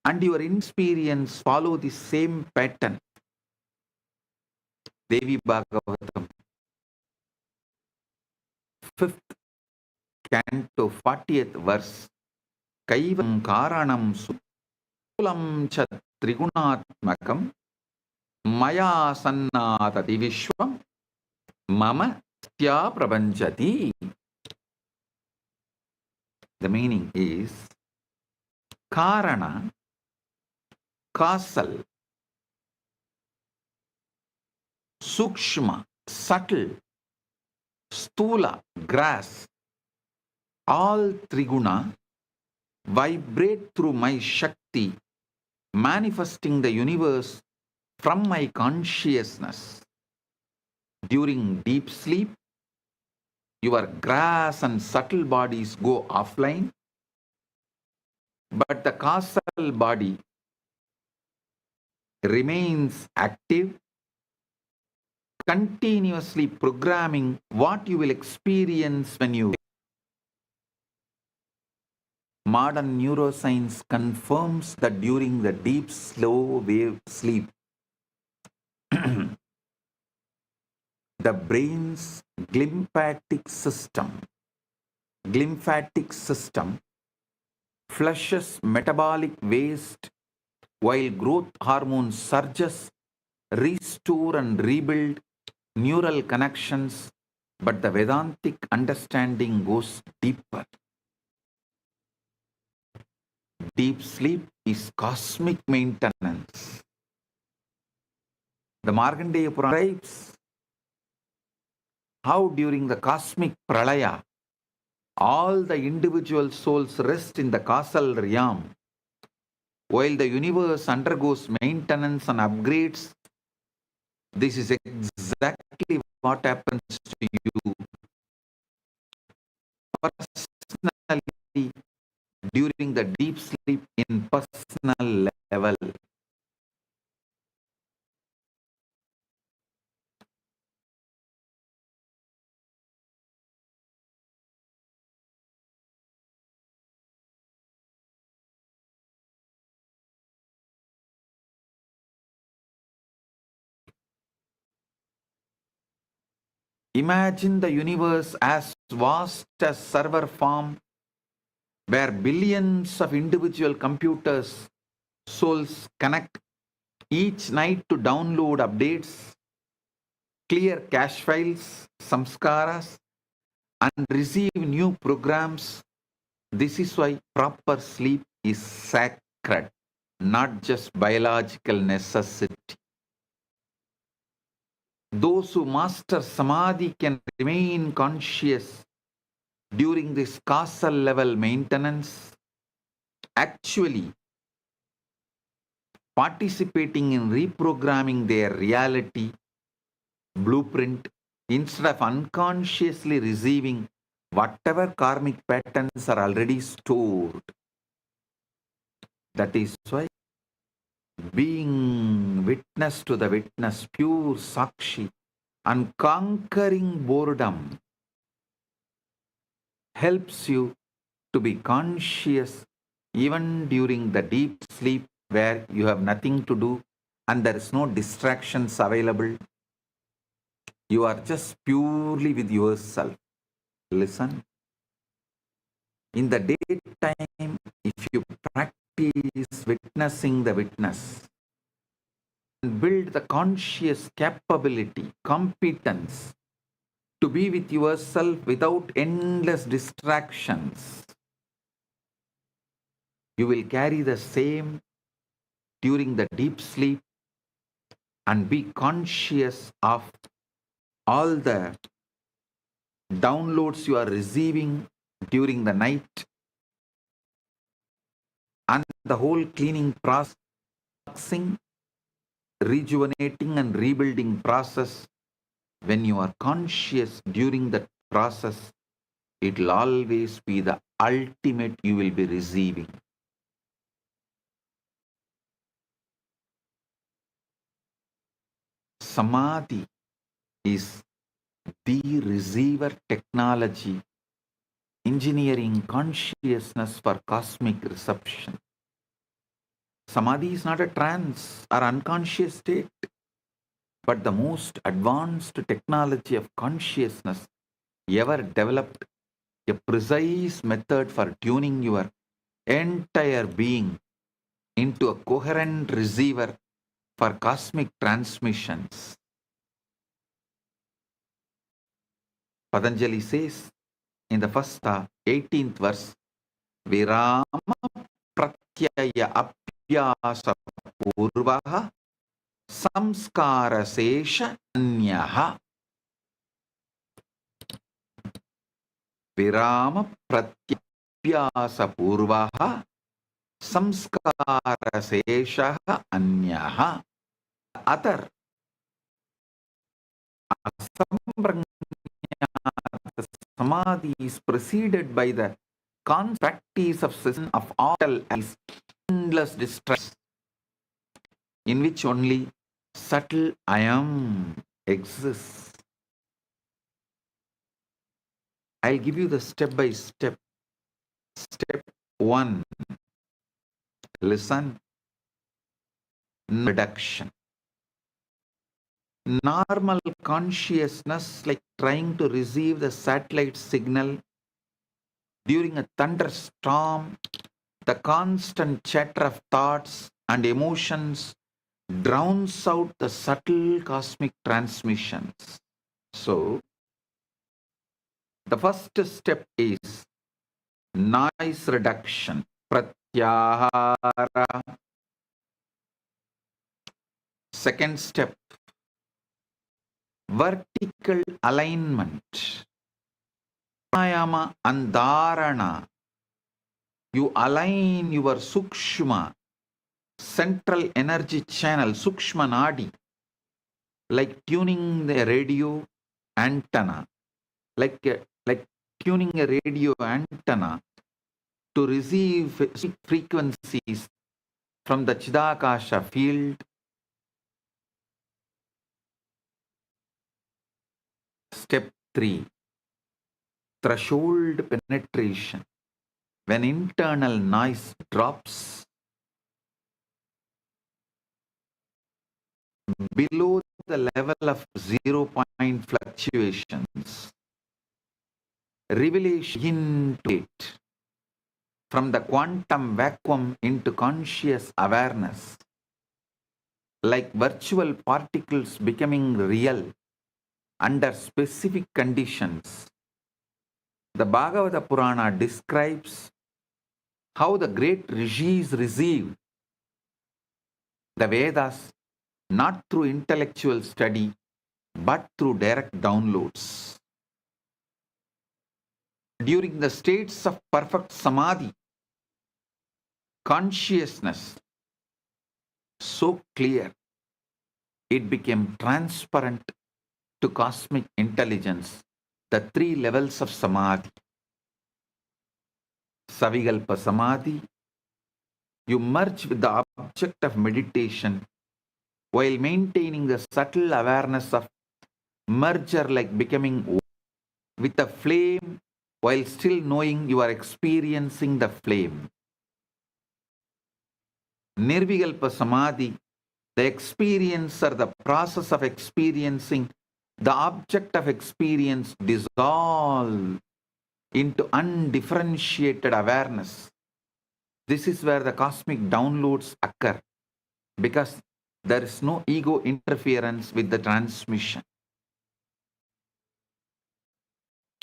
And your experience follow the same pattern. Devi Bhagavatam, 5th canto, 40th verse. Kaivam karanam sulam cha trigunatmakam maya sannatati vishwam mama tya prapanchati. The meaning is, Karana, causal, sukshma, subtle, stula, grass, all triguna vibrate through my Shakti, manifesting the universe from my consciousness. During deep sleep, your grass and subtle bodies go offline, but the causal body remains active, continuously programming what you will experience when you wake. Modern neuroscience confirms that during the deep, slow wave sleep, the brain's glymphatic system flushes metabolic waste while growth hormone surges, restore and rebuild neural connections. But the Vedantic understanding goes deeper. Deep sleep is cosmic maintenance. The Markandeya Purana describes how during the cosmic pralaya, all the individual souls rest in the causal realm, while the universe undergoes maintenance and upgrades. This is exactly what happens to you personally during the deep sleep in personal level. Imagine the universe as vast as server farm, where billions of individual computers souls connect each night to download updates, clear cache files, samskaras, and receive new programs. This is why proper sleep is sacred, not just biological necessity. Those who master samadhi can remain conscious during this causal level maintenance, actually participating in reprogramming their reality blueprint instead of unconsciously receiving whatever karmic patterns are already stored. That is why being witness to the witness, pure Sakshi, And conquering boredom helps you to be conscious even during the deep sleep where you have nothing to do and there is no distractions available. You are just purely with yourself. Listen. In the daytime, if you practice witnessing the witness and build the conscious capability, competence to be with yourself without endless distractions, you will carry the same during the deep sleep and be conscious of all the downloads you are receiving during the night and the whole cleaning process, rejuvenating and rebuilding process. When you are conscious during that process, it will always be the ultimate you will be receiving. Samadhi is the receiver technology, engineering consciousness for cosmic reception. Samadhi is not a trance or unconscious state, but the most advanced technology of consciousness ever developed, a precise method for tuning your entire being into a coherent receiver for cosmic transmissions. Patanjali says in the first 18th verse, Virama pratyaya apyasa purvaha samskara sesha anyaha. Virama pratyapyasa purvaha samskara sesha anyaha. Other samadhi is preceded by the constant practice of cessation of all as endless distress, in which only subtle I am exists. I'll give you the step by step. Step 1. Listen. Reduction. Normal consciousness, like trying to receive the satellite signal during a thunderstorm, the constant chatter of thoughts and emotions drowns out the subtle cosmic transmissions. So, the first step is noise reduction, pratyahara. Second step, vertical alignment, pranayama and dharana. You align your sukshma, central energy channel, sukshma nadi, like tuning the radio antenna, like tuning a radio antenna to receive frequencies from the Chidakasha field. Step 3. Threshold penetration. When internal noise drops below the level of 0 point fluctuations, revelation into it, from the quantum vacuum into conscious awareness, like virtual particles becoming real under specific conditions. The Bhagavata Purana describes how the great rishis received the Vedas not through intellectual study but through direct downloads. During the states of perfect samadhi, consciousness so clear it became transparent to cosmic intelligence, the 3 levels of samadhi. Savikalpa samadhi, you merge with the object of meditation while maintaining the subtle awareness of merger like becoming with a flame while still knowing you are experiencing the flame. Nirvikalpa Samadhi, the experience or the process of experiencing the object of experience dissolve into undifferentiated awareness. This is where the cosmic downloads occur because there is no ego interference with the transmission.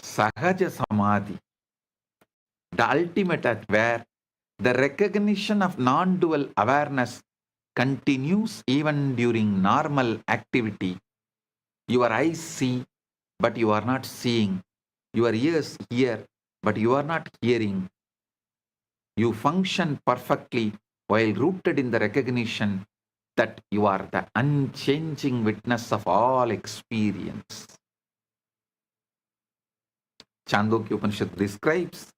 Sahaja Samadhi, the ultimate at where the recognition of non-dual awareness continues even during normal activity. Your eyes see, but you are not seeing. Your ears hear, but you are not hearing. You function perfectly while rooted in the recognition that you are the unchanging witness of all experience. Chandogya Upanishad describes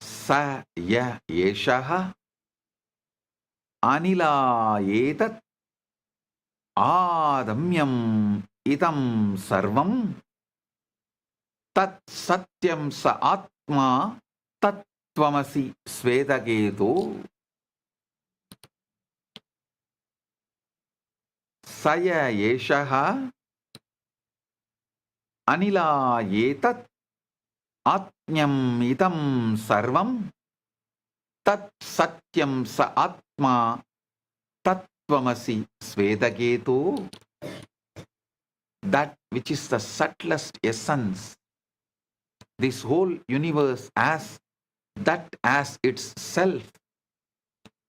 Sa ya yeshaha anila etat adamyam idam sarvam tat satyam sa atma tat tvamasi svedageto. Saya yeshaha anila etat atmyam idam sarvam tat satyam sa atma tat tvamasi svedageto. That which is the subtlest essence, this whole universe as that as its self,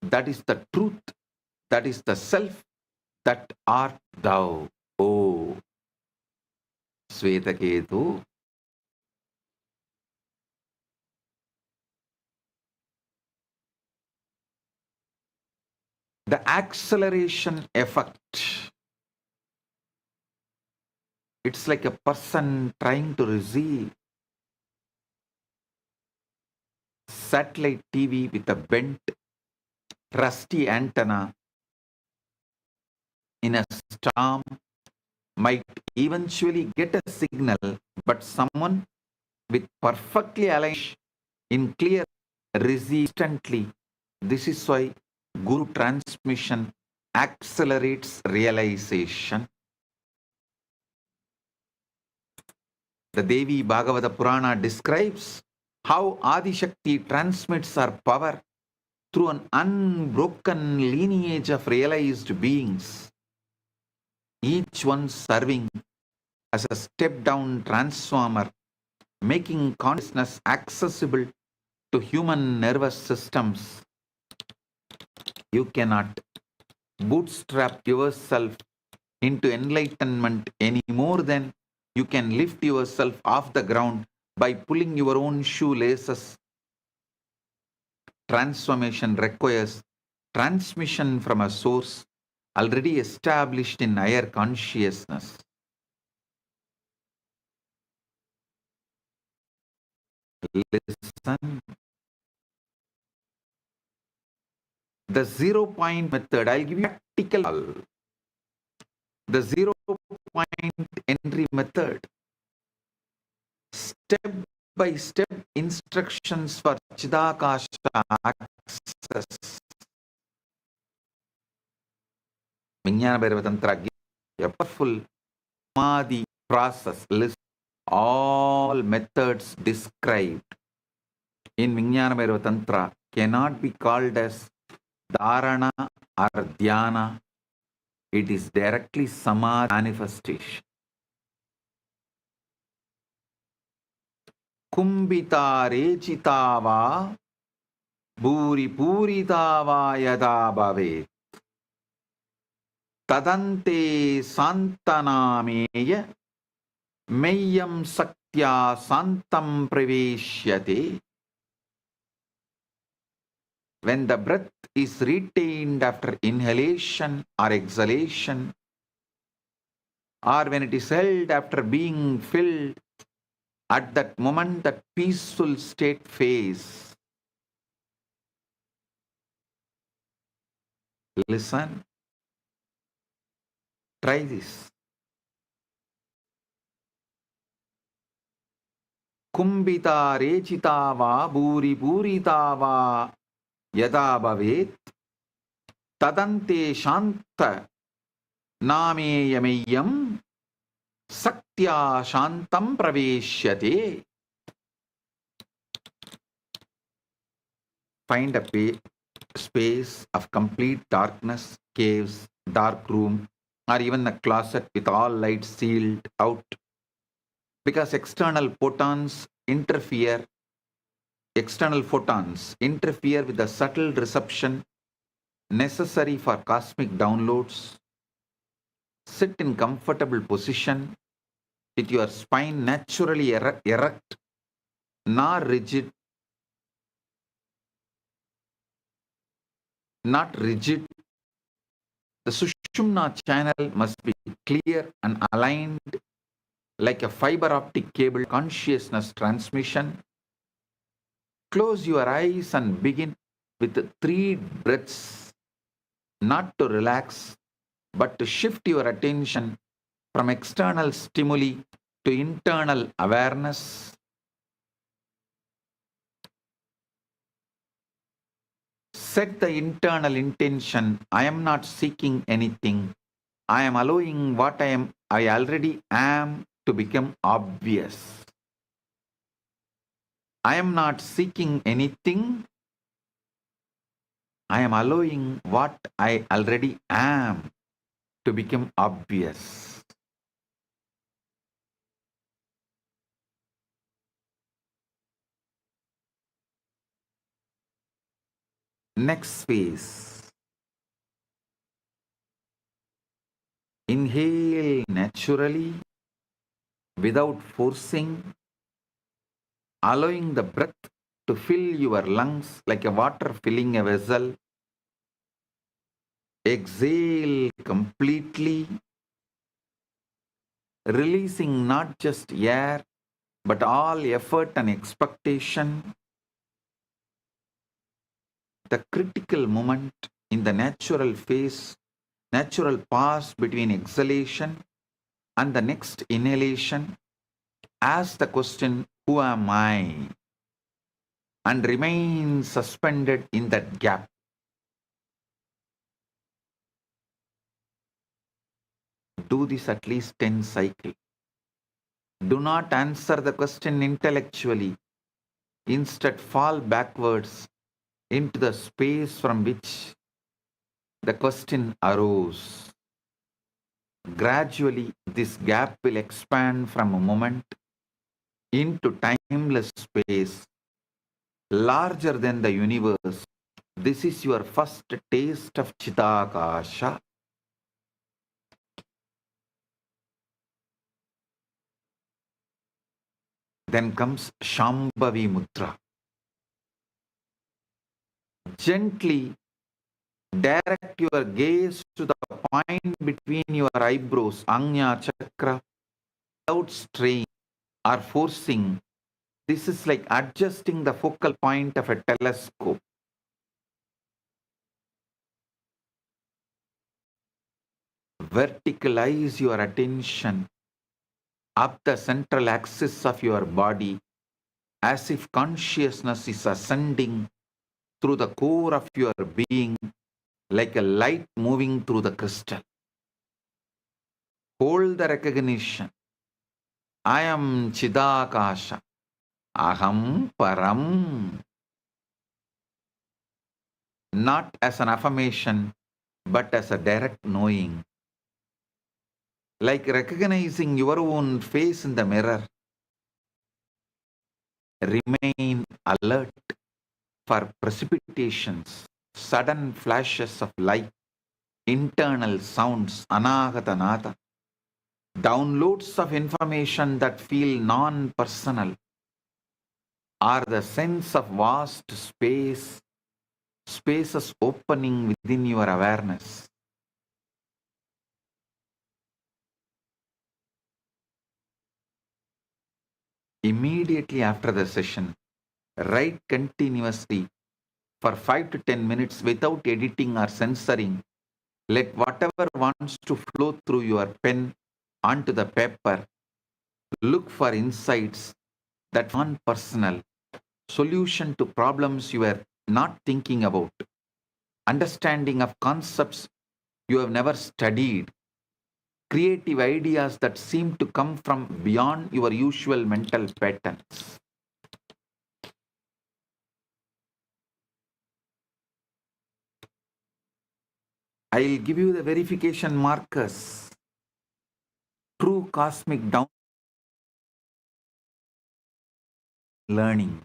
that is the truth, that is the self, that art thou, O Svetaketu. The acceleration effect, it's like a person trying to receive satellite TV with a bent, rusty antenna in a storm, might eventually get a signal, but someone with perfectly aligned in clear receive instantly. This is why Guru transmission accelerates realization. The Devi Bhagavata Purana describes how Adi Shakti transmits her power through an unbroken lineage of realized beings, each one serving as a step-down transformer, making consciousness accessible to human nervous systems. You cannot bootstrap yourself into enlightenment any more than you can lift yourself off the ground by pulling your own shoelaces. Transformation requires transmission from a source already established in higher consciousness. Listen. The 0-point method, I'll give you practical. The 0-point entry method. Step-by-step instructions for Chidakasha access. Vijnana Bhairava Tantra gives a powerful Samadhi process list. All methods described in Vijnana Bhairava Tantra cannot be called as Dharana or Dhyana. It is directly Samadhi manifestation. Kumbhita rechitava bhuri puritava yada bhavet tadante santanameya meyyam saktya santam praveshyate. When the breath is retained after inhalation or exhalation, or when it is held after being filled, at that moment that peaceful state phase. Listen. Try this. Kumbita rechita va bhuri bhurita va yada bhavet tadante shanta nameyameyam saktya shantam praveshyate. Find a space of complete darkness, caves, dark room, or even a closet with all lights sealed out. Because external photons interfere with the subtle reception necessary for cosmic downloads. Sit in comfortable position with your spine naturally erect, not rigid. The Sushumna channel must be clear and aligned like a fiber optic cable consciousness transmission. Close your eyes and begin with 3 breaths, not to relax, but to shift your attention from external stimuli to internal awareness. Set the internal intention, I am not seeking anything. I am allowing what I already am to become obvious. I am not seeking anything. I am allowing what I already am to become obvious. Next phase. Inhale naturally without forcing, allowing the breath to fill your lungs like a water filling a vessel. Exhale completely, releasing not just air, but all effort and expectation. The critical moment in the natural pause between exhalation and the next inhalation, ask the question, who am I? And remain suspended in that gap. Do this at least 10 cycles. Do not answer the question intellectually. Instead, fall backwards into the space from which the question arose. Gradually, this gap will expand from a moment into timeless space, larger than the universe. This is your first taste of Chidakasha. Then comes Shambhavi Mudra. Gently direct your gaze to the point between your eyebrows, Anya Chakra, without strain or forcing. This is like adjusting the focal point of a telescope. Verticalize your attention up the central axis of your body as if consciousness is ascending through the core of your being like a light moving through the crystal. Hold the recognition. I am Chidakasha. Aham Param. Not as an affirmation, but as a direct knowing. Like recognizing your own face in the mirror. Remain alert for precipitations, sudden flashes of light, internal sounds, anahatanata, downloads of information that feel non-personal, or the sense of vast spaces opening within your awareness. Immediately after the session, write continuously for 5 to 10 minutes without editing or censoring Let whatever wants to flow through your pen onto the paper. Look for insights that non-personal solution to problems you are not thinking about, understanding of concepts you have never studied, creative ideas that seem to come from beyond your usual mental patterns. I'll give you the verification markers. True cosmic down learning.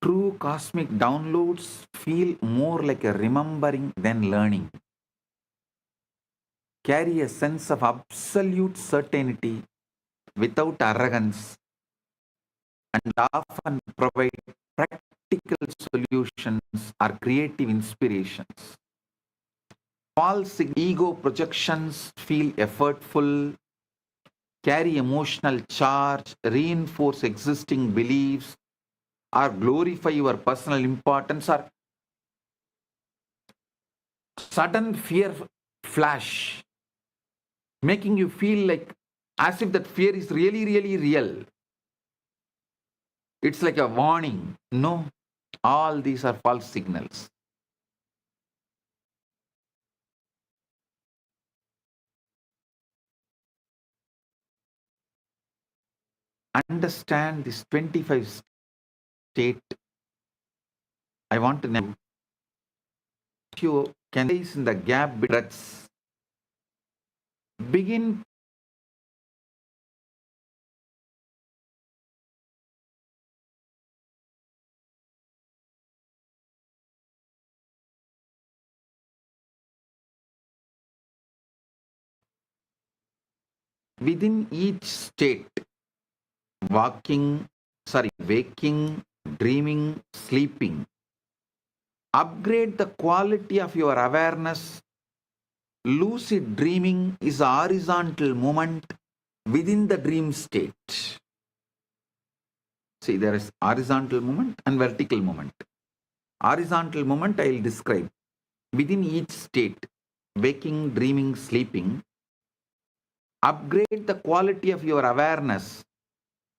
True cosmic downloads feel more like a remembering than learning. Carry a sense of absolute certainty without arrogance and often provide practical solutions or creative inspirations. False ego projections feel effortful, carry emotional charge, reinforce existing beliefs, or glorify your personal importance, or sudden fear flash, making you feel like as if that fear is really, really real. It's like a warning. No, all these are false signals. Understand this 25 state. I want to know if you can place in the gap between breaths. Begin within each state, waking, dreaming, sleeping. Upgrade the quality of your awareness. Lucid dreaming is a horizontal movement within the dream state. See, there is horizontal movement and vertical movement. Horizontal movement I will describe. Within each state, waking, dreaming, sleeping, upgrade the quality of your awareness.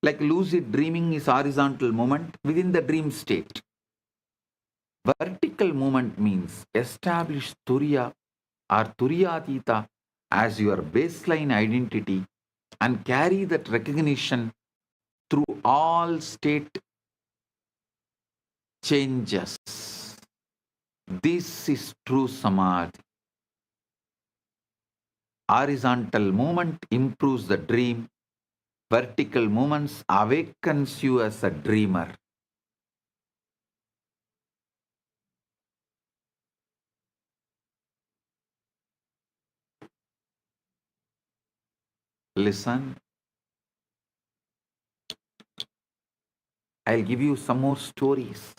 Like lucid dreaming is horizontal movement within the dream state. Vertical movement means establish Turiya or Turiyatita as your baseline identity and carry that recognition through all state changes. This is true Samadhi. Horizontal movement improves the dream. Vertical movements awakens you as a dreamer. Listen. I'll give you some more stories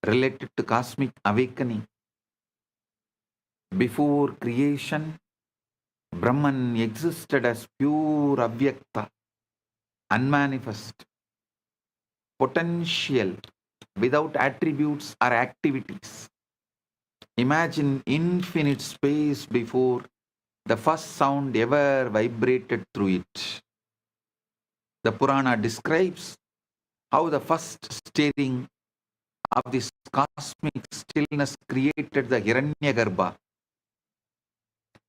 related to cosmic awakening. Before creation, Brahman existed as pure avyakta, unmanifest, potential, without attributes or activities. Imagine infinite space before the first sound ever vibrated through it. The Purana describes how the first stirring of this cosmic stillness created the Hiranyagarbha,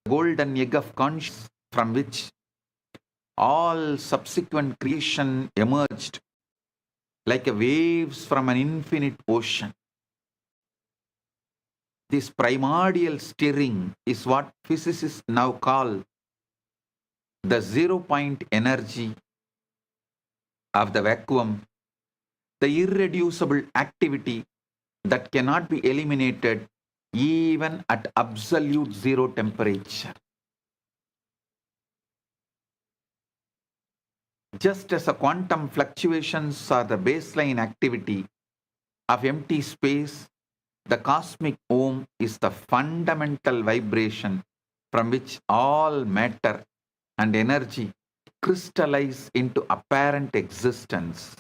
the golden egg of consciousness from which all subsequent creation emerged like waves from an infinite ocean. This primordial stirring is what physicists now call the 0 point energy of the vacuum, the irreducible activity that cannot be eliminated even at absolute zero temperature. Just as a quantum fluctuations are the baseline activity of empty space, the cosmic Om is the fundamental vibration from which all matter and energy crystallize into apparent existence.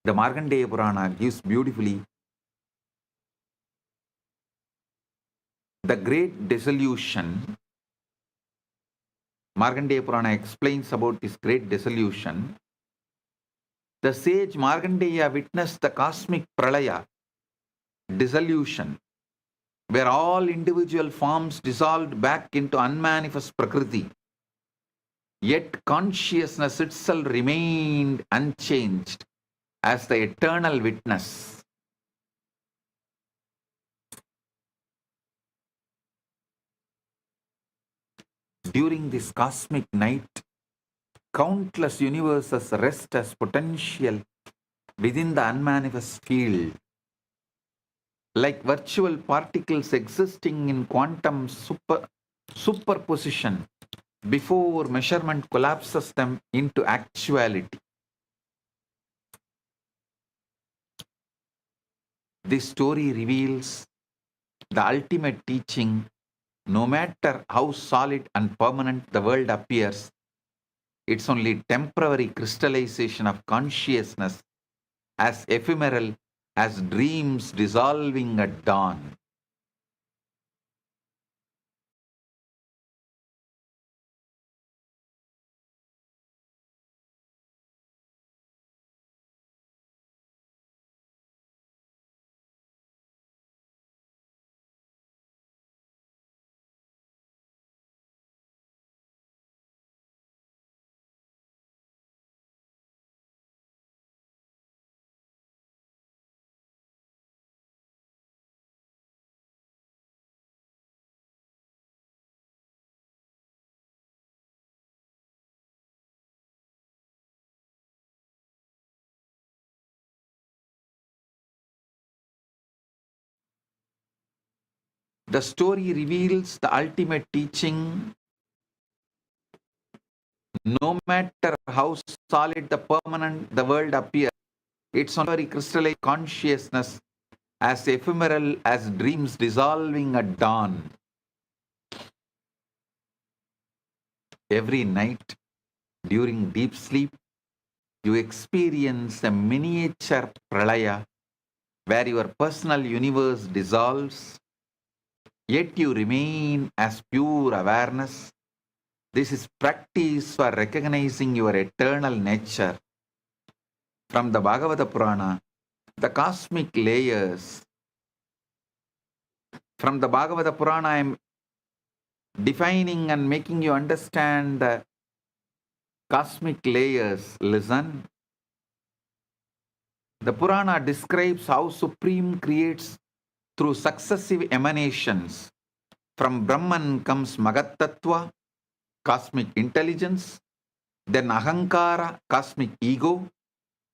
The Markandeya Purana gives beautifully the great dissolution. Markandeya Purana explains about this great dissolution. The sage Markandeya witnessed the cosmic pralaya, dissolution, where all individual forms dissolved back into unmanifest Prakriti. Yet consciousness itself remained unchanged as the eternal witness. During this cosmic night, countless universes rest as potential within the unmanifest field, like virtual particles existing in quantum superposition before measurement collapses them into actuality. This story reveals the ultimate teaching. No matter how solid and permanent the world appears, it's only temporary crystallization of consciousness, as ephemeral as dreams dissolving at dawn. The story reveals the ultimate teaching. No matter how solid the world appears, it's only crystallized consciousness, as ephemeral as dreams dissolving at dawn. Every night, during deep sleep, you experience a miniature pralaya where your personal universe dissolves, yet you remain as pure awareness. This is practice for recognizing your eternal nature. From the Bhagavata Purana, the cosmic layers. From the Bhagavata Purana, I am defining and making you understand the cosmic layers. Listen. The Purana describes how Supreme creates through successive emanations. From Brahman comes Magat Tattva, cosmic intelligence, then Ahankara, cosmic ego,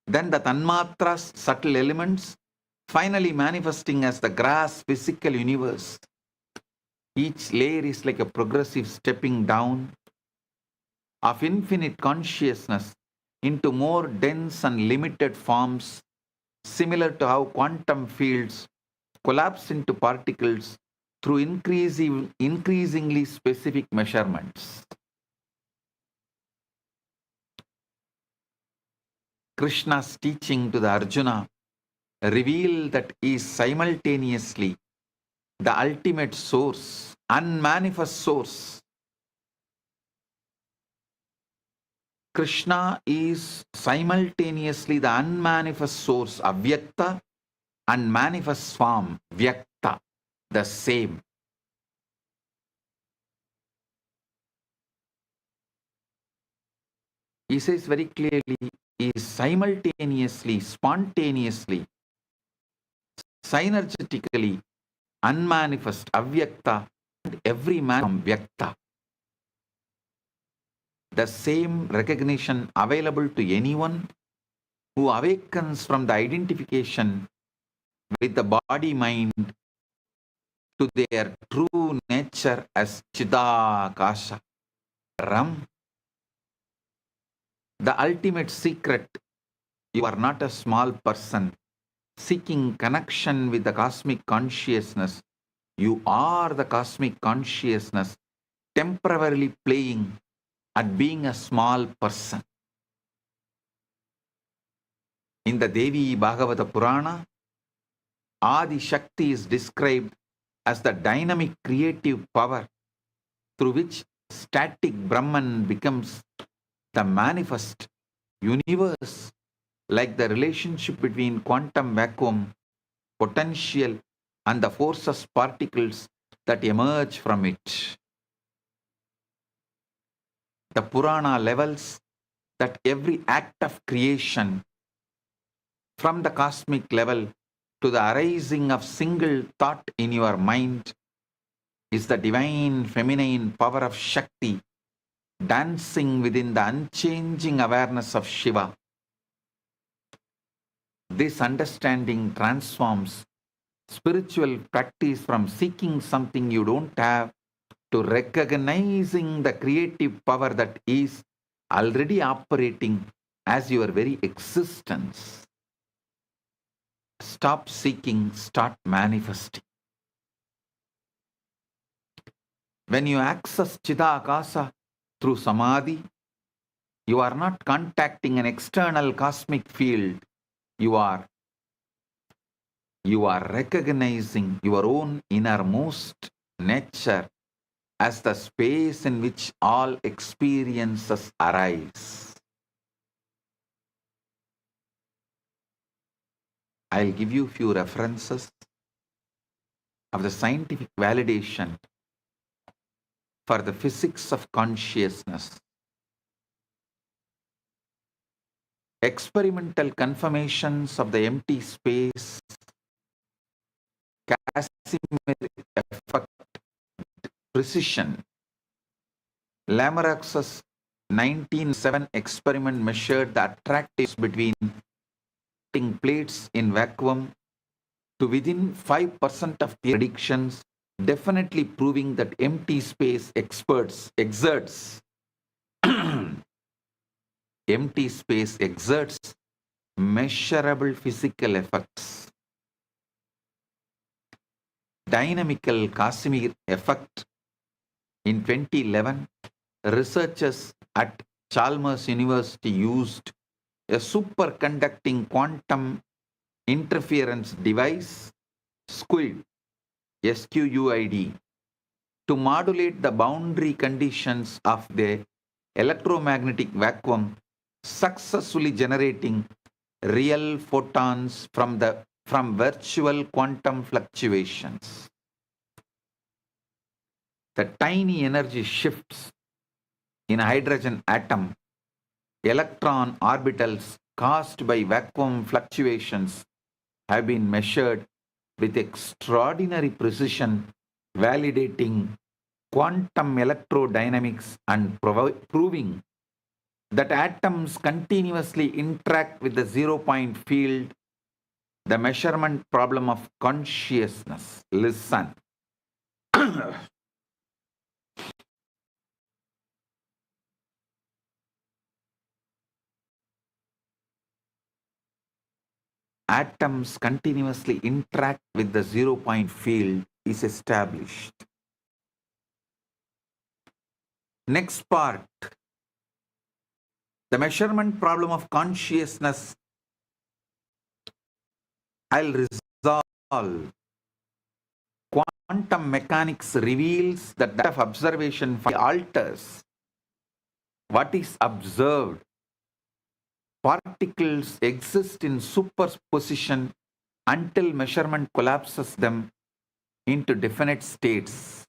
then the Tanmatras, subtle elements, finally manifesting as the gross physical universe. Each layer is like a progressive stepping down of infinite consciousness into more dense and limited forms, similar to how quantum fields collapse into particles through increasingly specific measurements. Krishna's teaching to the Arjuna reveal that he is simultaneously the ultimate source, unmanifest source. Krishna is simultaneously the unmanifest source, Avyakta, and manifest form, Vyakta, the same. He says very clearly, he is simultaneously, spontaneously, synergetically unmanifest, Avyakta, and every man Vyakta. The same recognition available to anyone who awakens from the identification with the body-mind to their true nature as Chidakasha, Ram. The ultimate secret: you are not a small person seeking connection with the cosmic consciousness. You are the cosmic consciousness temporarily playing at being a small person. In the Devi Bhagavata Purana, Adi Shakti is described as the dynamic creative power through which static Brahman becomes the manifest universe, like the relationship between quantum vacuum, potential, and the forces particles that emerge from it. The Purana levels that every act of creation, from the cosmic level to the arising of single thought in your mind, is the divine feminine power of Shakti dancing within the unchanging awareness of Shiva. This understanding transforms spiritual practice from seeking something you don't have to recognizing the creative power that is already operating as your very existence. Stop seeking, start manifesting. When you access Chidakasa through Samadhi, you are not contacting an external cosmic field. You are recognizing your own innermost nature as the space in which all experiences arise. I'll give you a few references of the scientific validation for the physics of consciousness. Experimental confirmations of the empty space, Casimir effect, precision. Lamarck's 1907 experiment measured the attractiveness between plates in vacuum to within 5% of the predictions, definitely proving that empty space exerts empty space exerts measurable physical effects. Dynamical Casimir effect. In 2011, researchers at Chalmers University used a superconducting quantum interference device, SQUID, SQUID, to modulate the boundary conditions of the electromagnetic vacuum, successfully generating real photons from virtual quantum fluctuations. The tiny energy shifts in a hydrogen atom, electron orbitals caused by vacuum fluctuations have been measured with extraordinary precision, validating quantum electrodynamics and proving that atoms continuously interact with the zero-point field, the measurement problem of consciousness. Listen. Atoms continuously interact with the zero-point field is established. Next part, the measurement problem of consciousness. I'll resolve. Quantum mechanics reveals that of observation alters what is observed. Particles exist in superposition until measurement collapses them into definite states.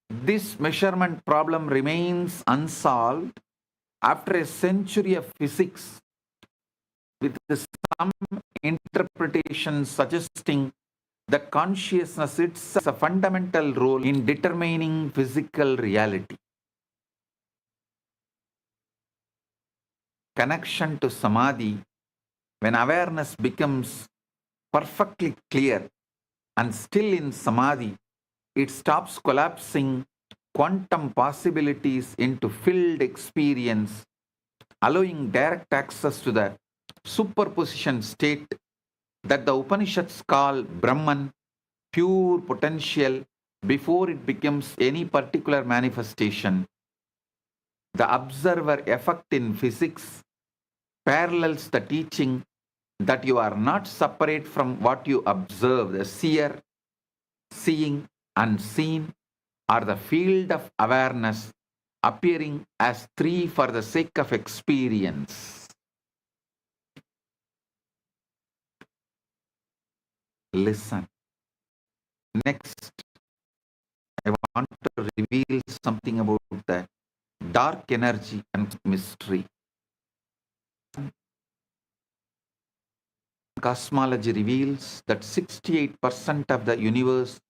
This measurement problem remains unsolved after a century of physics, with some interpretations suggesting that consciousness itself has a fundamental role in determining physical reality. Connection to Samadhi, when awareness becomes perfectly clear and still in Samadhi, it stops collapsing quantum possibilities into filled experience allowing direct access to the superposition state that the Upanishads call Brahman, pure potential, before it becomes any particular manifestation. The observer effect in physics parallels the teaching that you are not separate from what you observe. The seer, seeing, unseen are the field of awareness appearing as three for the sake of experience. Listen. Next, I want to reveal something about the dark energy and mystery. Cosmology reveals that 68% of the universe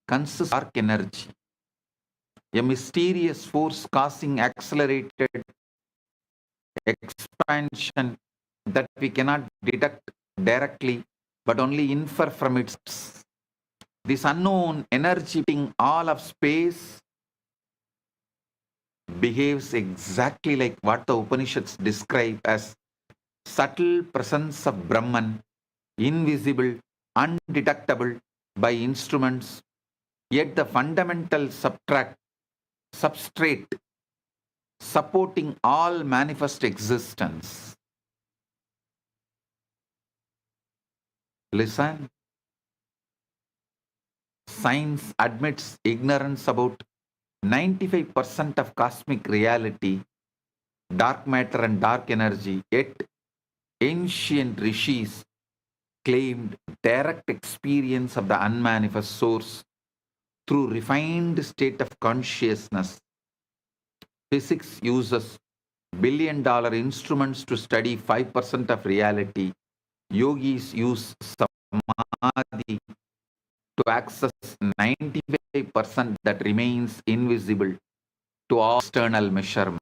consists of dark energy, a mysterious force causing accelerated expansion that we cannot detect directly but only infer from its. This unknown energy being all of space behaves exactly like what the Upanishads describe as subtle presence of Brahman, invisible, undetectable by instruments, yet the fundamental substrate supporting all manifest existence. Listen, science admits ignorance about 95% of cosmic reality, dark matter and dark energy, yet ancient rishis claimed direct experience of the unmanifest source through refined state of consciousness. Physics uses billion-dollar instruments to study 5% of reality. Yogis use samadhi to access 95% that remains invisible to all external measurement.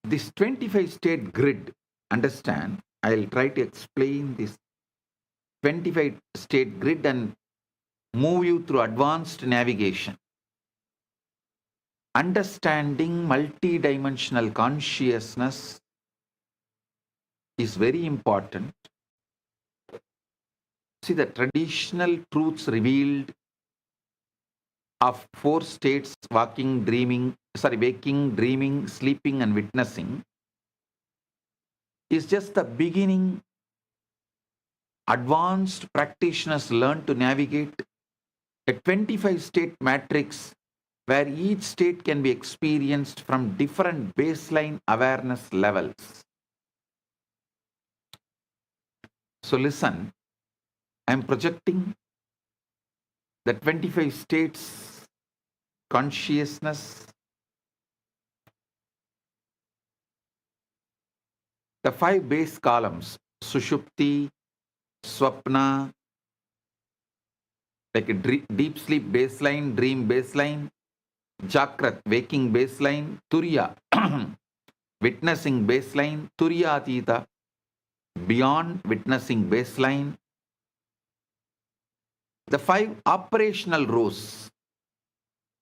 This 25-state grid, understand, I'll try to explain this 25-state grid and move you through advanced navigation. Understanding multidimensional consciousness is very important. See, the traditional truths revealed of 4 states: waking, waking, dreaming, sleeping, and witnessing is just the beginning. Advanced practitioners learn to navigate a 25-state matrix where each state can be experienced from different baseline awareness levels. So listen, I'm projecting the 25 states consciousness, the 5 base columns: Sushupti, Swapna, like a deep sleep baseline, dream baseline; Jakrat, waking baseline; Turiya, witnessing baseline; Turiya Atita, beyond witnessing baseline. The 5 operational rows.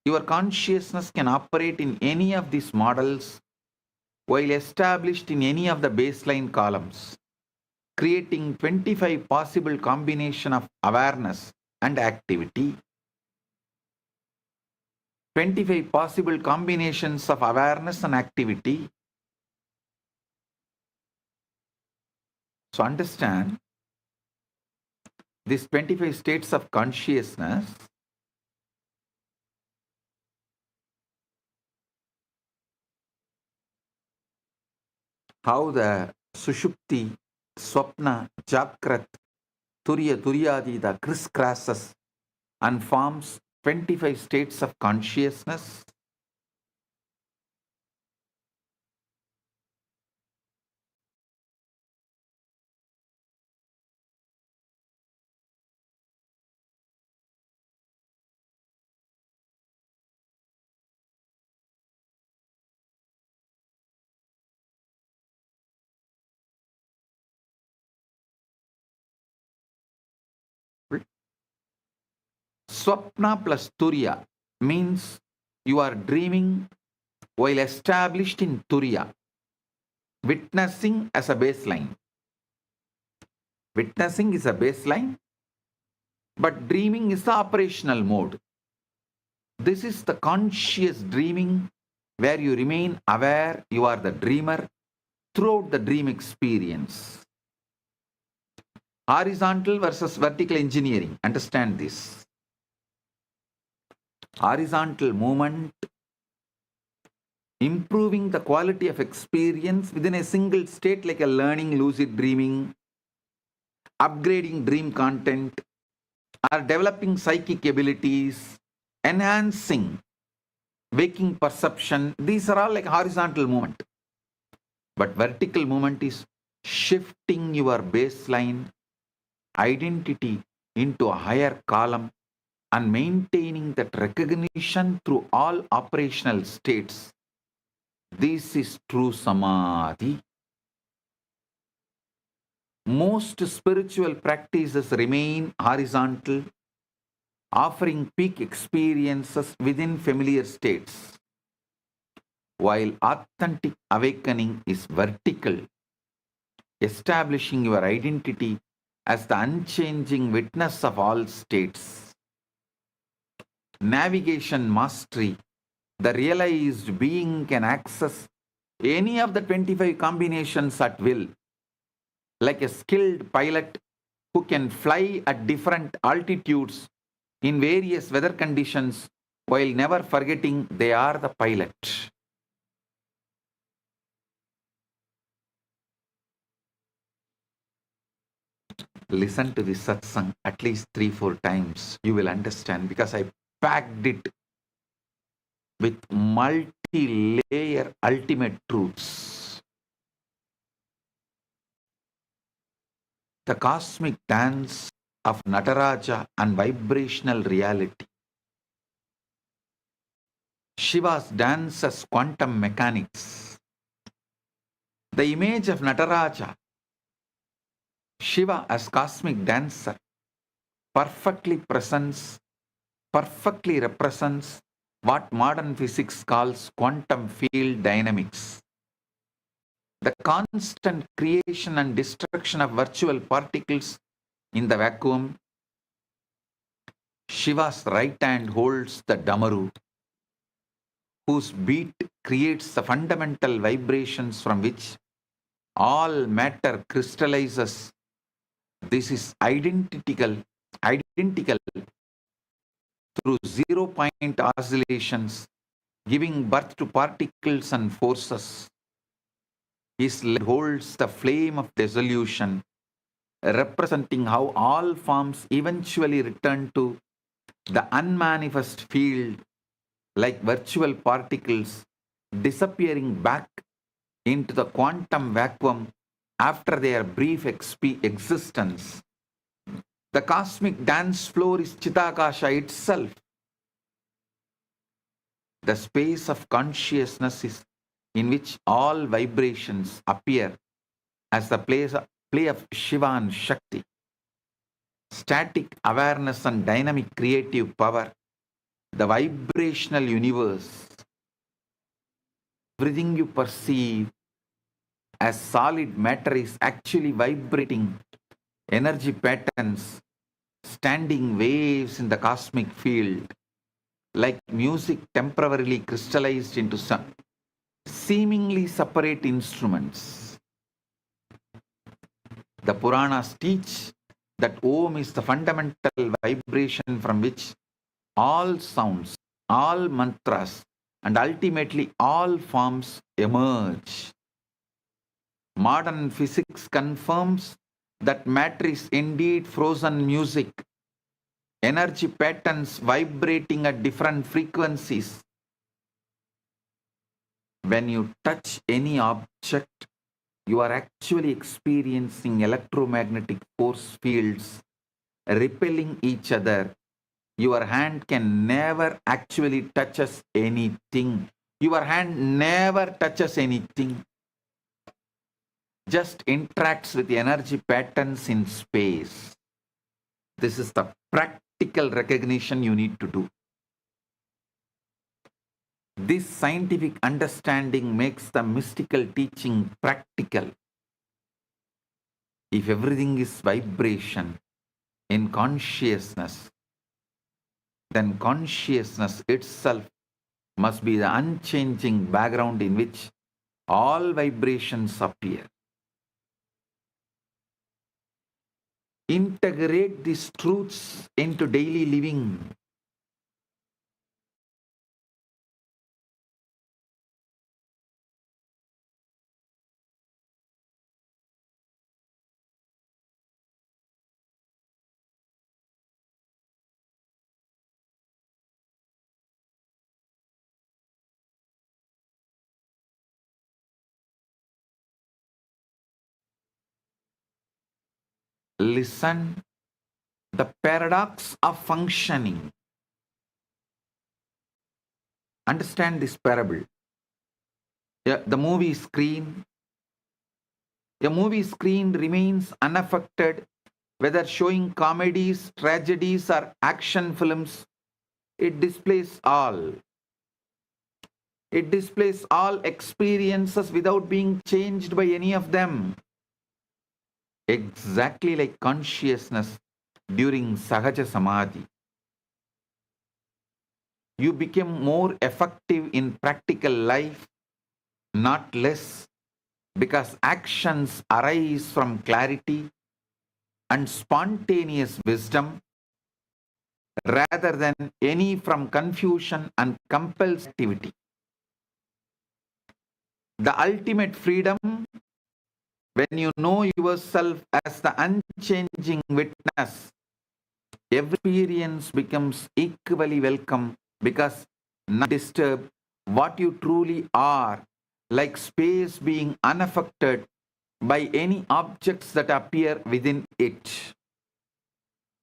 Your consciousness can operate in any of these models while established in any of the baseline columns, creating 25 possible combination of awareness and activity. 25 possible combinations of awareness and activity. So understand, these 25 states of consciousness how the Sushupti, Swapna, Jakrat, Turyadita crisscrosses and forms 25 states of consciousness. Swapna plus Turiya means you are dreaming while established in Turiya, witnessing as a baseline. Witnessing is a baseline, but dreaming is the operational mode. This is the conscious dreaming where you remain aware you are the dreamer throughout the dream experience. Horizontal versus vertical engineering. Understand this. Horizontal movement, improving the quality of experience within a single state like a learning lucid dreaming, upgrading dream content, or developing psychic abilities, enhancing waking perception. These are all like horizontal movement. But vertical movement is shifting your baseline identity into a higher column and maintaining that recognition through all operational states. This is true samadhi. Most spiritual practices remain horizontal, offering peak experiences within familiar states, while authentic awakening is vertical, establishing your identity as the unchanging witness of all states. Navigation mastery, the realized being can access any of the 25 combinations at will, like a skilled pilot who can fly at different altitudes in various weather conditions while never forgetting they are the pilot. Listen to this satsang at least 3-4 times. You will understand, because I packed it with multi-layer ultimate truths. The cosmic dance of Nataraja and vibrational reality. Shiva's dance as quantum mechanics. The image of Nataraja, Shiva as cosmic dancer, perfectly represents what modern physics calls quantum field dynamics. The constant creation and destruction of virtual particles in the vacuum. Shiva's right hand holds the Damaru, whose beat creates the fundamental vibrations from which all matter crystallizes. This is identical through 0-point oscillations, giving birth to particles and forces. His leg holds the flame of dissolution, representing how all forms eventually return to the unmanifest field like virtual particles, disappearing back into the quantum vacuum after their brief existence. The cosmic dance floor is Chitakasha itself. The space of consciousness is in which all vibrations appear as the play of Shiva and Shakti. Static awareness and dynamic creative power, the vibrational universe. Everything you perceive as solid matter is actually vibrating energy patterns, standing waves in the cosmic field, like music temporarily crystallized into some seemingly separate instruments. The Puranas teach that Om is the fundamental vibration from which all sounds, all mantras, and ultimately all forms emerge. Modern physics confirms that matter is indeed frozen music, energy patterns vibrating at different frequencies. When you touch any object, you are actually experiencing electromagnetic force fields repelling each other. Your hand can never actually touch anything. Your hand never touches anything. Just interacts with the energy patterns in space. This is the practical recognition you need to do. This scientific understanding makes the mystical teaching practical. If everything is vibration in consciousness, then consciousness itself must be the unchanging background in which all vibrations appear. Integrate these truths into daily living. Listen, the paradox of functioning. Understand this parable. The movie screen. A movie screen remains unaffected, whether showing comedies, tragedies, or action films. It displays all. It displays all experiences without being changed by any of them. Exactly like consciousness during Sahaja Samadhi. You become more effective in practical life, not less, because actions arise from clarity and spontaneous wisdom rather than any from confusion and compulsive activity. The ultimate freedom, when you know yourself as the unchanging witness, every experience becomes equally welcome because none disturb what you truly are, like space being unaffected by any objects that appear within it.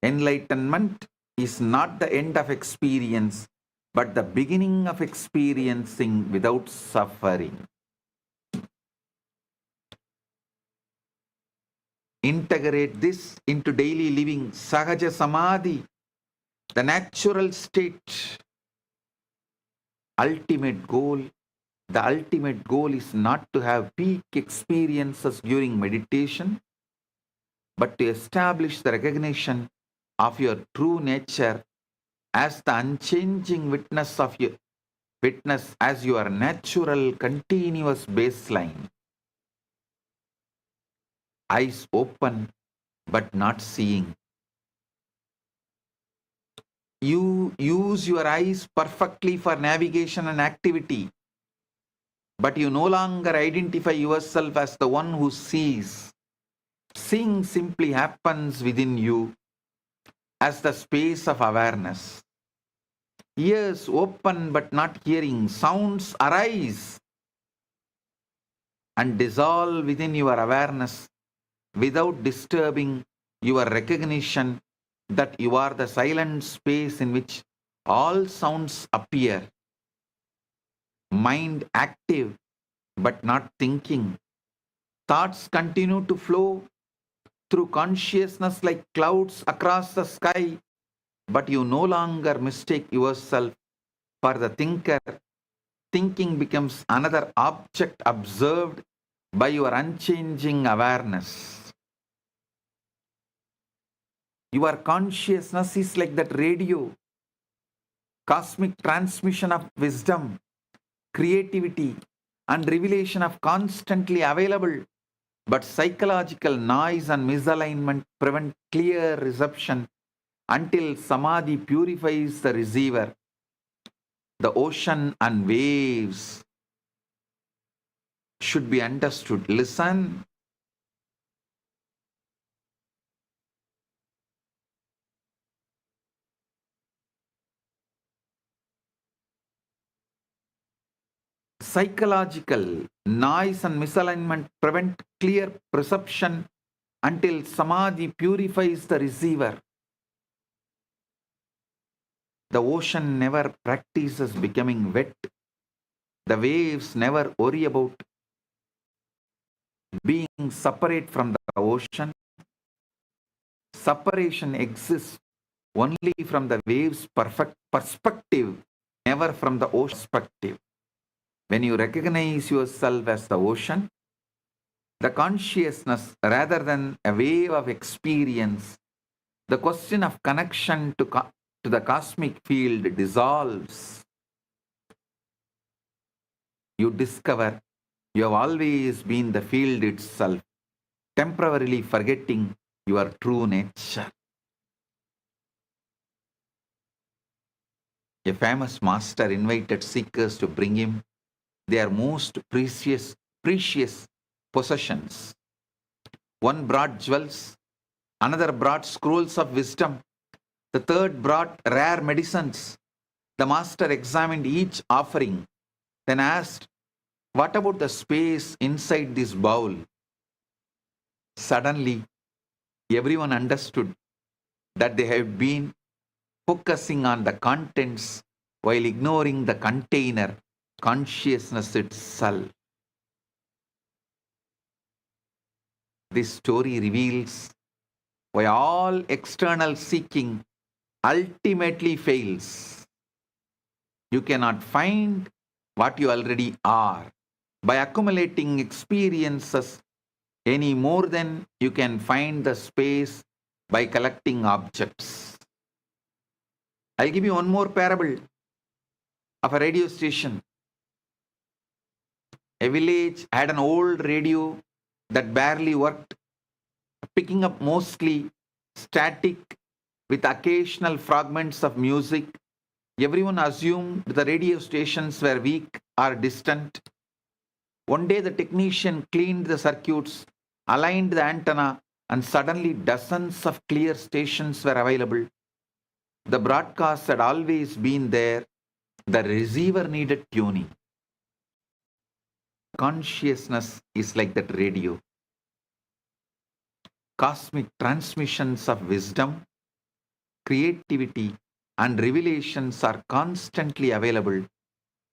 Enlightenment is not the end of experience, but the beginning of experiencing without suffering. Integrate this into daily living. Sahaja Samadhi, the natural state. The ultimate goal is not to have peak experiences during meditation, but to establish the recognition of your true nature as the unchanging witness as your natural continuous baseline. Eyes open but not seeing. You use your eyes perfectly for navigation and activity, but you no longer identify yourself as the one who sees. Seeing simply happens within you as the space of awareness. Ears open but not hearing. Sounds arise and dissolve within your awareness without disturbing your recognition that you are the silent space in which all sounds appear. Mind active but not thinking. Thoughts continue to flow through consciousness like clouds across the sky, but you no longer mistake yourself for the thinker. Thinking becomes another object observed by your unchanging awareness. Your consciousness is like that radio, cosmic transmission of wisdom, creativity, and revelation of constantly available, but psychological noise and misalignment prevent clear reception until Samadhi purifies the receiver. The ocean and waves should be understood. Listen. Psychological noise and misalignment prevent clear perception until Samadhi purifies the receiver. The ocean never practices becoming wet. The waves never worry about being separate from the ocean. Separation exists only from the wave's perfect perspective, never from the ocean perspective. When you recognize yourself as the ocean, the consciousness rather than a wave of experience, the question of connection to the cosmic field dissolves. You discover you have always been the field itself, temporarily forgetting your true nature. A famous master invited seekers to bring him their most precious possessions. One brought jewels, another brought scrolls of wisdom, the third brought rare medicines. The master examined each offering, then asked, "What about the space inside this bowl?" Suddenly, everyone understood that they had been focusing on the contents while ignoring the container, consciousness itself. This story reveals why all external seeking ultimately fails. You cannot find what you already are by accumulating experiences any more than you can find the space by collecting objects. I'll give you one more parable of a radio station. A village had an old radio that barely worked, picking up mostly static with occasional fragments of music. Everyone assumed the radio stations were weak or distant. One day the technician cleaned the circuits, aligned the antenna, and suddenly dozens of clear stations were available. The broadcast had always been there. The receiver needed tuning. Consciousness is like that radio. Cosmic transmissions of wisdom, creativity, and revelations are constantly available,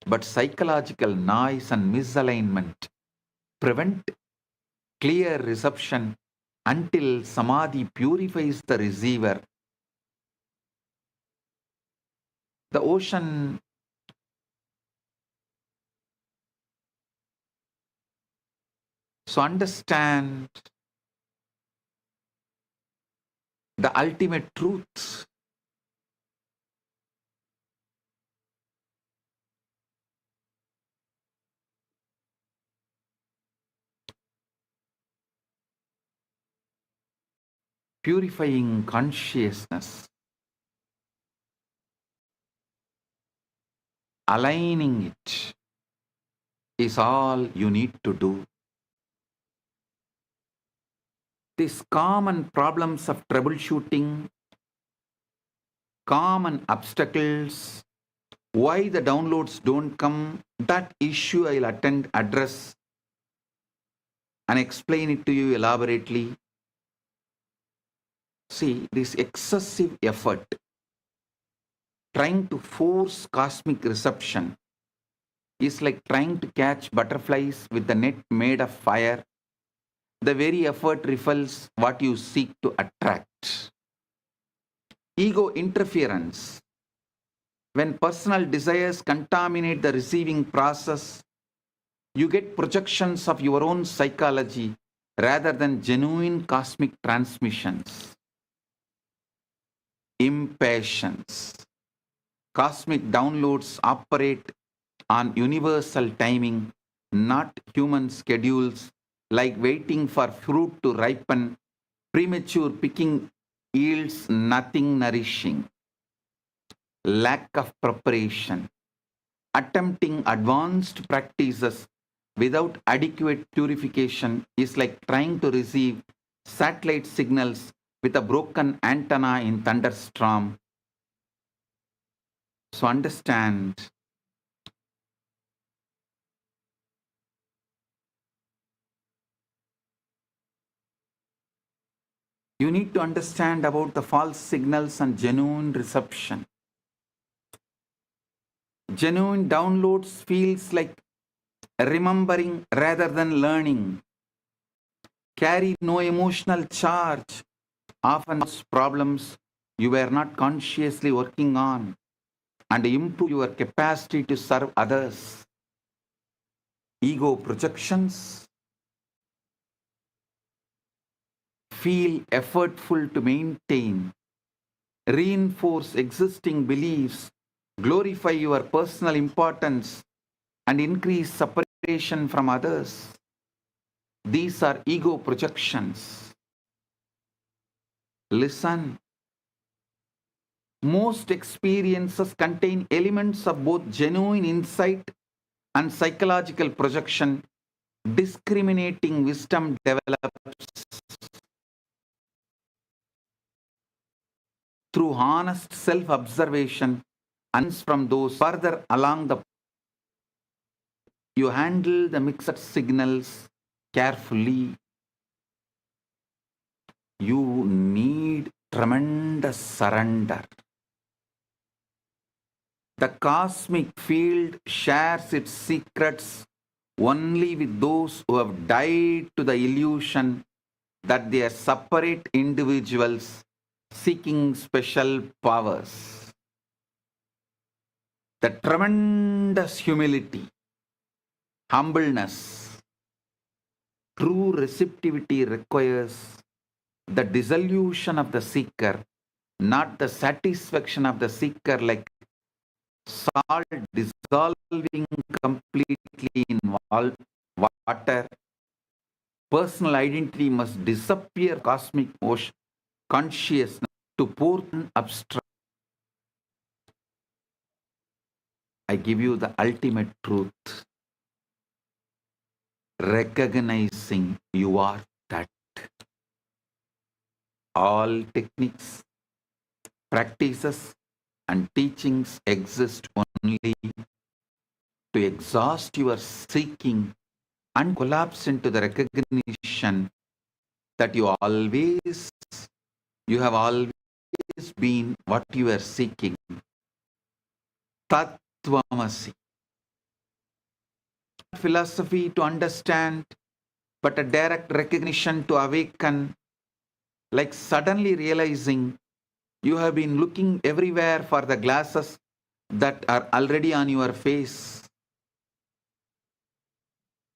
but psychological noise and misalignment prevent clear reception until samadhi purifies the receiver. The ocean so understand the ultimate truth. Purifying consciousness, aligning it is all you need to do. These common problems of troubleshooting, common obstacles, why the downloads don't come, that issue I'll address and explain it to you elaborately. See, this excessive effort trying to force cosmic reception is like trying to catch butterflies with the net made of fire. The very effort repels what you seek to attract. Ego interference. When personal desires contaminate the receiving process, you get projections of your own psychology rather than genuine cosmic transmissions. Impatience. Cosmic downloads operate on universal timing, not human schedules, like waiting for fruit to ripen. Premature picking yields nothing nourishing. Lack of preparation. Attempting advanced practices without adequate purification is like trying to receive satellite signals with a broken antenna in thunderstorm. So understand, you need to understand about the false signals and genuine reception. Genuine downloads feels like remembering rather than learning. Carry no emotional charge, often cause problems you were not consciously working on and improve your capacity to serve others. Ego projections feel effortful to maintain, reinforce existing beliefs, glorify your personal importance, and increase separation from others. These are ego projections. Listen. Most experiences contain elements of both genuine insight and psychological projection. Discriminating wisdom develops through honest self-observation and from those further along the you handle the mixed signals carefully. You need tremendous surrender. The cosmic field shares its secrets only with those who have died to the illusion that they are separate individuals seeking special powers. The tremendous humility, humbleness, true receptivity requires the dissolution of the seeker, not the satisfaction of the seeker, like salt dissolving completely in water. Personal identity must disappear, cosmic ocean consciousness to pour abstract. I give you the ultimate truth. Recognizing you are that. All techniques, practices, and teachings exist only to exhaust your seeking and collapse into the recognition that you have always been what you are seeking. Tattvamasi. Philosophy to understand, but a direct recognition to awaken, like suddenly realizing you have been looking everywhere for the glasses that are already on your face.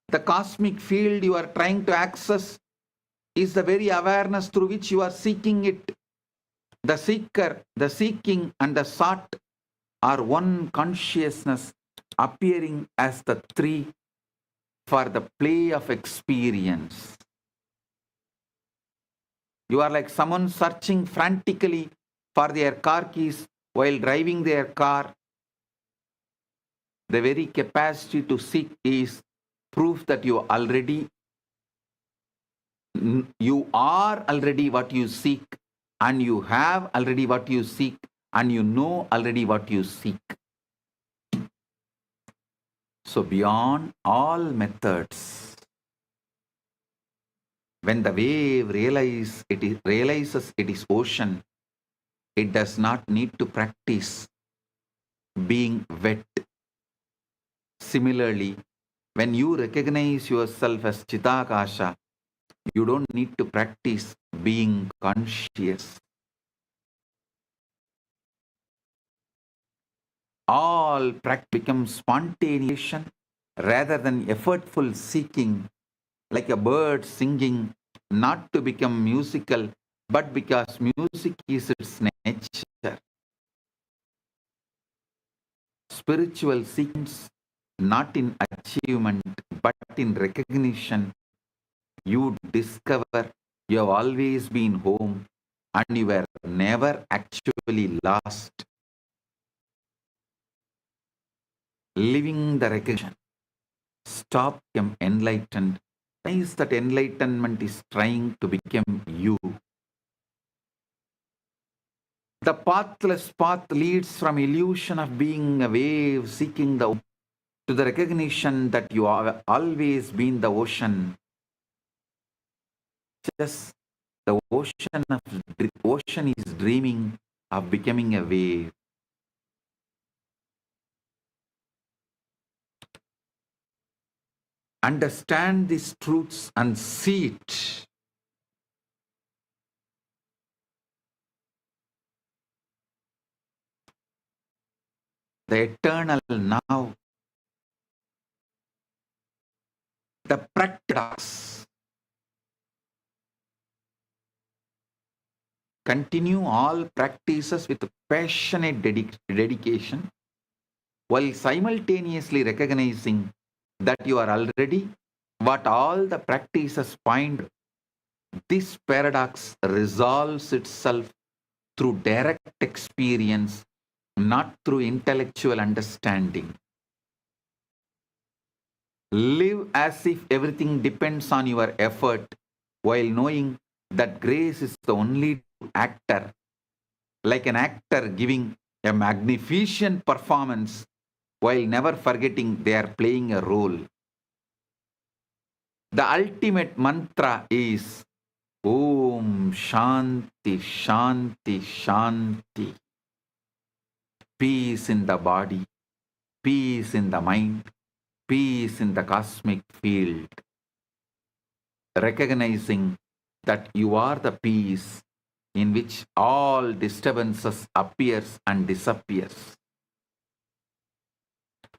The cosmic field you are trying to access is the very awareness through which you are seeking it. The seeker, the seeking, and the sought are one consciousness appearing as the three for the play of experience. You are like someone searching frantically for their car keys while driving their car. The very capacity to seek is proof that you are already what you seek, and you have already what you seek, and you know already what you seek. So beyond all methods, when the wave realizes it is ocean, it does not need to practice being wet. Similarly, when you recognize yourself as Chitakasha, you don't need to practice being conscious. All practice becomes spontaneous rather than effortful seeking, like a bird singing, not to become musical, but because music is its nature. Spiritual sequence, not in achievement, but in recognition. You discover you have always been home and you were never actually lost. Living the recognition. Stop become enlightened. Realize that enlightenment is trying to become you. The pathless path leads from illusion of being a wave seeking the to the recognition that you have always been the ocean. Just the ocean is dreaming of becoming a wave. Understand these truths and see it. the eternal now, the practice. Continue all practices with passionate dedication while simultaneously recognizing that you are already what all the practices point. This paradox resolves itself through direct experience, not through intellectual understanding. Live as if everything depends on your effort, while knowing that grace is the only actor, like an actor giving a magnificent performance, while never forgetting they are playing a role. The ultimate mantra is Om Shanti Shanti Shanti. Peace in the body, peace in the mind, peace in the cosmic field. Recognizing that you are the peace in which all disturbances appears and disappears.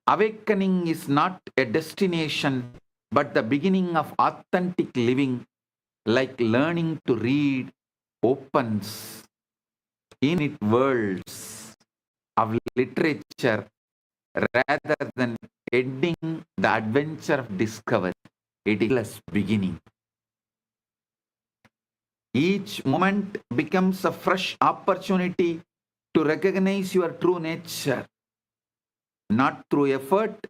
Awakening is not a destination, but the beginning of authentic living, like learning to read opens infinite worlds of literature rather than ending the adventure of discovery. It is a beginning. Each moment becomes a fresh opportunity to recognize your true nature, not through effort,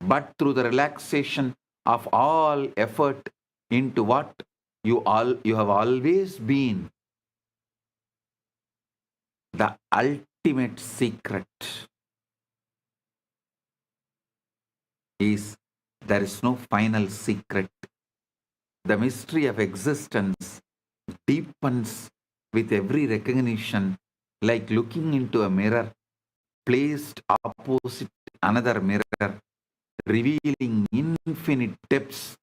but through the relaxation of all effort into what you have always been. The ultimate secret is there is no final secret. The mystery of existence deepens with every recognition, like looking into a mirror placed opposite another mirror, revealing infinite depths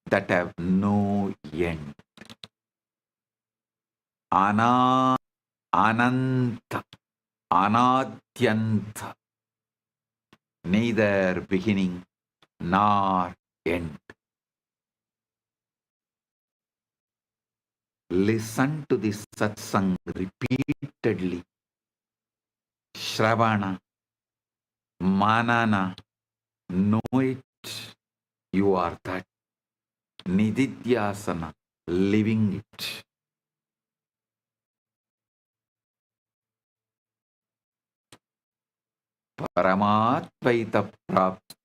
that have no end. Ananta, Anadyanta, neither beginning nor end. Listen to this satsang repeatedly. Shravana, Manana, know it, you are that. Nididhyasana, living it. Paramatvaita Prapti.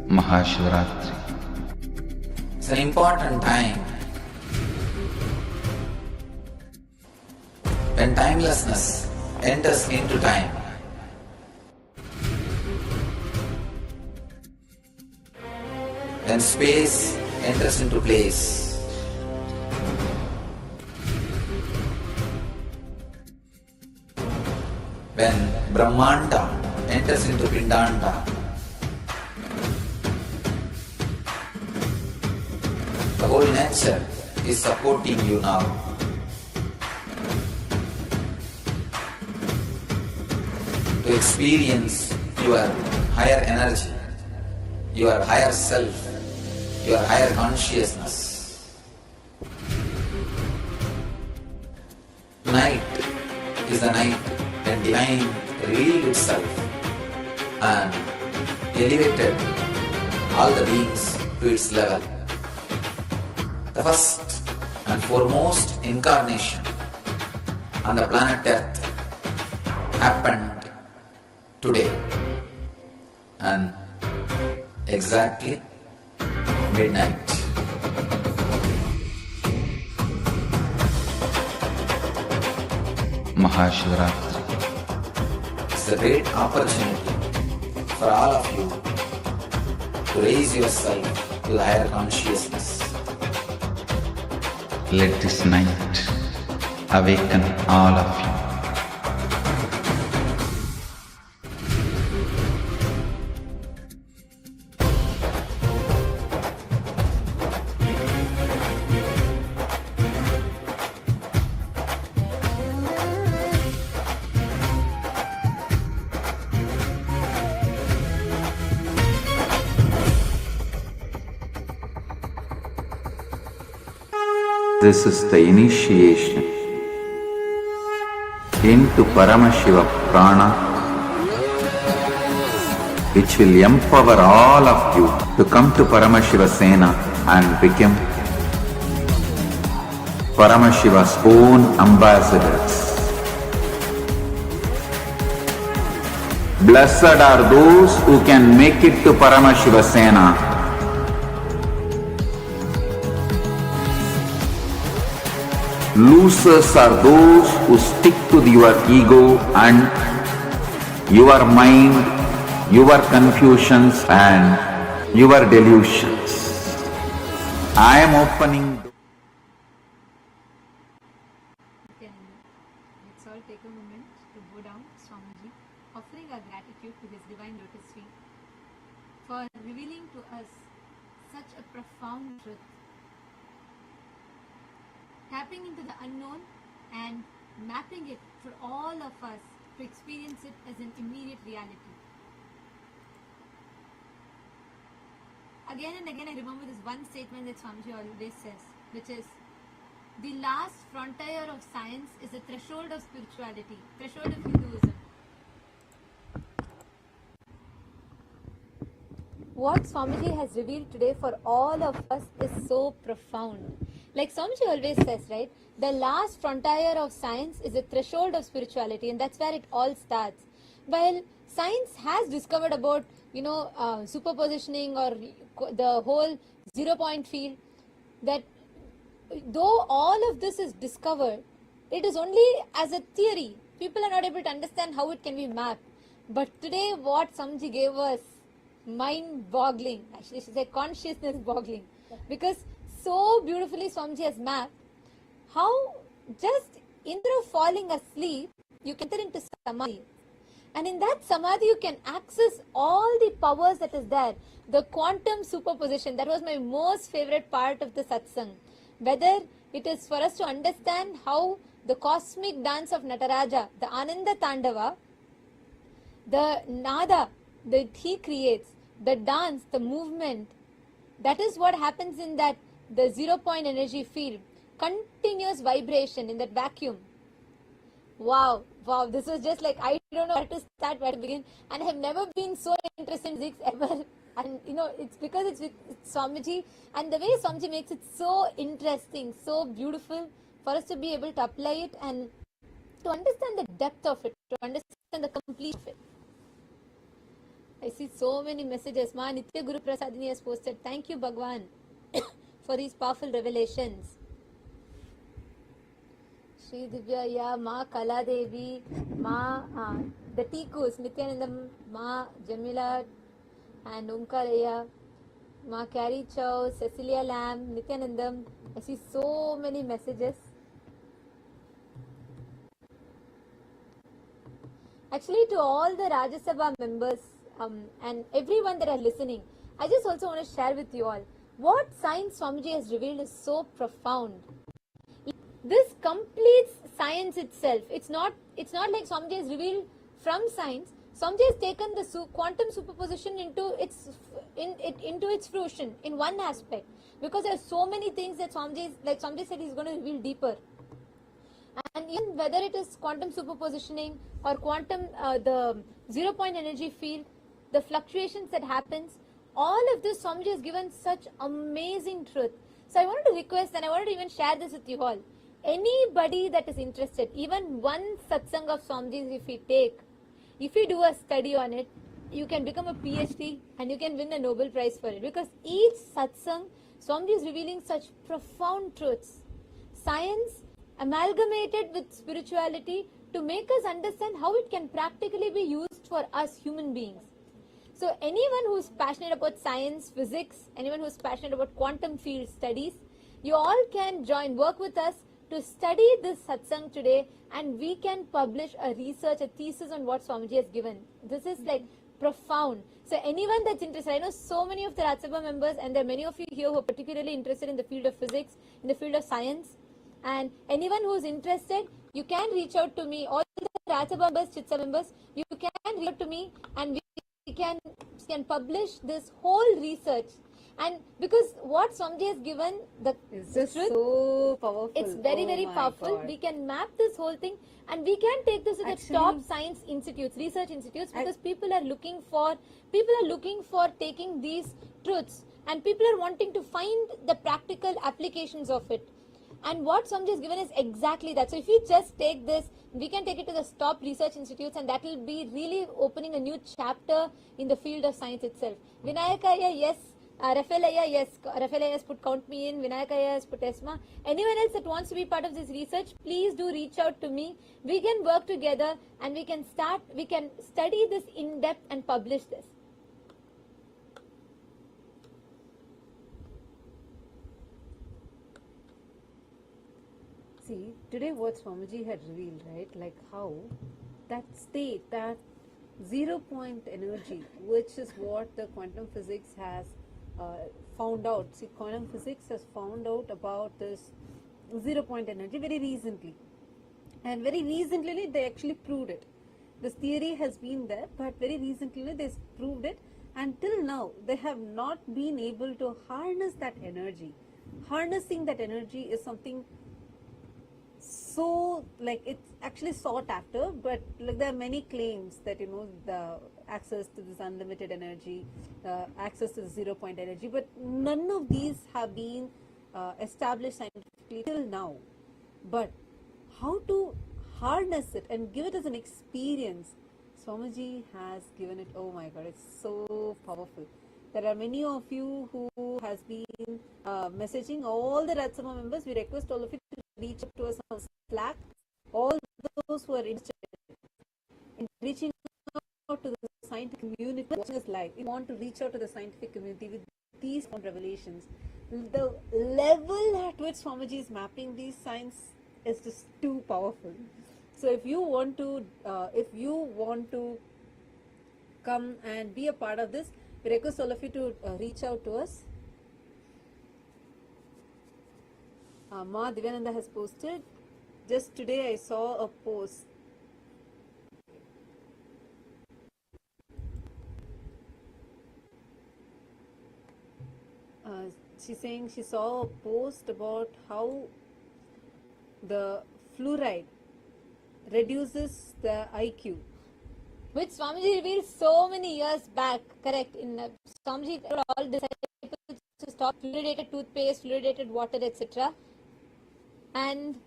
Maha Shivaratri. It's an important time when timelessness enters into time. When space enters into place. When Brahmanda enters into Pindanda. The whole nature is supporting you now. To experience your higher energy, your higher self, your higher consciousness. Tonight is the night when divine revealed itself and elevated all the beings to its level. The first and foremost incarnation on the planet Earth happened today, and exactly midnight. Maha Shivaratri. It's a great opportunity for all of you to raise yourself to the higher consciousness. Let this night awaken all of you. This is the initiation into Paramashiva Prana, which will empower all of you to come to Paramashiva Sena and become Paramashiva's own ambassadors. Blessed are those who can make it to Paramashiva Sena. Losers are those who stick to your ego and your mind, your confusions and your delusions. I am opening. Let's all take a moment to bow down to Swamiji, offering our gratitude to His divine lotus feet for revealing to us such a profound truth, tapping into the unknown and mapping it for all of us to experience it as an immediate reality. Again and again I remember this one statement that Swamiji always says, which is, the last frontier of science is the threshold of spirituality, threshold of Hinduism. What Swamiji has revealed today for all of us is so profound. Like Swamiji always says, right? The last frontier of science is the threshold of spirituality, and that's where it all starts. While science has discovered about, superpositioning or the whole 0-point field, that though all of this is discovered, it is only as a theory. People are not able to understand how it can be mapped. But today what Swamiji gave us, mind-boggling, actually she said consciousness-boggling, because so beautifully Swamiji has mapped how just instead of falling asleep, you can enter into samadhi. And in that samadhi, you can access all the powers that is there. The quantum superposition, that was my most favorite part of the Satsang. Whether it is for us to understand how the cosmic dance of Nataraja, the Ananda Tandava, the nada that he creates, the dance, the movement, that is what happens in that, the 0-point energy field, continuous vibration in that vacuum. Wow, this was just like, I don't know where to start, where to begin, and I have never been so interested in physics ever. And it's because it's with Swamiji, and the way Swamiji makes it so interesting, so beautiful for us to be able to apply it and to understand the depth of it, to understand the complete of it. I see so many messages. Ma Nitya Guru Prasadini has posted, thank you Bhagavan for these powerful revelations. Shri Divya, yeah, Ma Kala Devi, Ma, the Tikus, Nithyananda, Ma Jamila and Umkaraya, Ma Carrie Chow, Cecilia Lam, Nithyanandam. I see so many messages. Actually, to all the Rajya Sabha members and everyone that are listening, I just also want to share with you all what science Swamiji has revealed is so profound. This completes science itself. It's not like Swamiji has revealed from science. Swamiji has taken the quantum superposition into its fruition in one aspect, because there are so many things that Swamiji said he's going to reveal deeper. And even whether it is quantum superpositioning or quantum the 0-point energy field, the fluctuations that happens, all of this Swamiji has given such amazing truth. So I wanted to request, and I wanted to even share this with you all. Anybody that is interested, even one satsang of Swamiji's if you do a study on it, you can become a PhD and you can win a Nobel Prize for it. Because each satsang, Swamiji is revealing such profound truths. Science amalgamated with spirituality to make us understand how it can practically be used for us human beings. So anyone who's passionate about science, physics, anyone who's passionate about quantum field studies, you all can work with us to study this satsang today, and we can publish a research, a thesis on what Swamiji has given. This is like profound. So anyone that's interested, I know so many of the Rajya Sabha members, and there are many of you here who are particularly interested in the field of physics, in the field of science, and anyone who's interested, you can reach out to me. All the Rajya Sabha members, Chitsa members, you can reach out to me, and we can publish this whole research. And because what Swamiji has given, It's just truth, so powerful. it's very, Oh very my powerful. God. We can map this whole thing, and we can take this to the Actually- top science institutes, research institutes, because people are looking for taking these truths, and people are wanting to find the practical applications of it. And what Swamiji has given is exactly that. So if you just take this, we can take it to the top research institutes, and that will be really opening a new chapter in the field of science itself. Vinayakaya, yes. Rafaelaya, yes. Rafaelaya has put count me in. Vinayakaya has put ESMA. Anyone else that wants to be part of this research, please do reach out to me. We can work together, and we can study this in depth and publish this. See, today what Swamiji had revealed, right? Like how that state, that 0 point energy, which is what the quantum physics has found out. See, quantum physics has found out about this 0 point energy very recently. And very recently they actually proved it. This theory has been there, but very recently they proved it. Until now, they have not been able to harness that energy. Harnessing that energy is something so, like, it's actually sought after, but like there are many claims that, you know, the access to this unlimited energy, access to the 0 point energy, but none of these have been established scientifically till now. But how to harness it and give it as an experience, Swamiji has given it. Oh my God, it's so powerful. There are many of you who has been messaging all the Rajya Sabha members. We request all of you to reach out to us on Slack. All those who are interested in reaching out to the scientific community, watching us live, we want to reach out to the scientific community with these revelations. The level at which Swamiji is mapping these science is just too powerful. So if you want to come and be a part of this, we request all of you to reach out to us. Ma Nithyananda has posted. Just today I saw a post. She's saying she saw a post about how the fluoride reduces the IQ. Which Swamiji revealed so many years back, correct? In Swamiji told all disciples to stop fluoridated toothpaste, fluoridated water, etc. And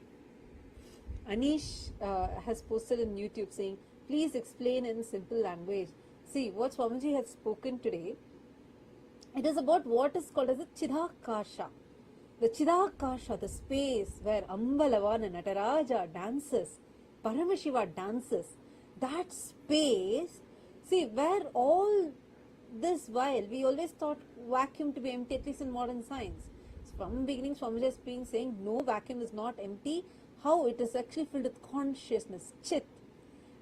Anish has posted in YouTube saying, please explain in simple language. See, what Swamiji has spoken today, it is about what is called as the Chidakasha. The Chidakasha, the space where Ambalavana, Nataraja dances, Paramashiva dances. That space, see, where all this while, we always thought vacuum to be empty, at least in modern science. So from the beginning, Swamiji has been saying, no, vacuum is not empty. How? It is actually filled with consciousness, Chit.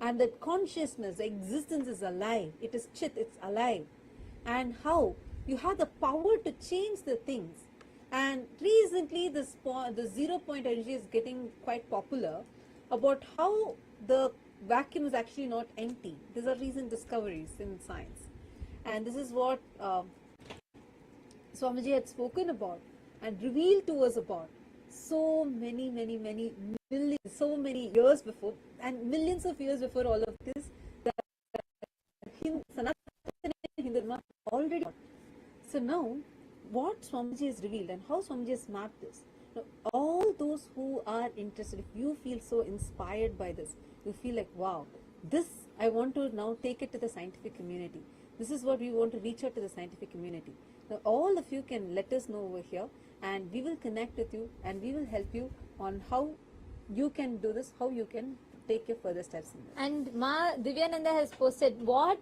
And that consciousness, existence is alive. It is Chit, it's alive. And how? You have the power to change the things. And recently, the 0 point energy is getting quite popular about how the vacuum is actually not empty. These are recent discoveries in science. And this is what Swamiji had spoken about and revealed to us about so many millions, so many years before, and millions of years before all of this, that Sanatana Hinduism already. So now, what Swamiji has revealed and how Swamiji has mapped this. Now, all those who are interested, if you feel so inspired by this, you feel like, wow, this I want to now take it to the scientific community. This is what we want to reach out to the scientific community. Now, all of you can let us know over here, and we will connect with you, and we will help you on how you can do this, how you can take your further steps in this. Ma Divyananda has posted what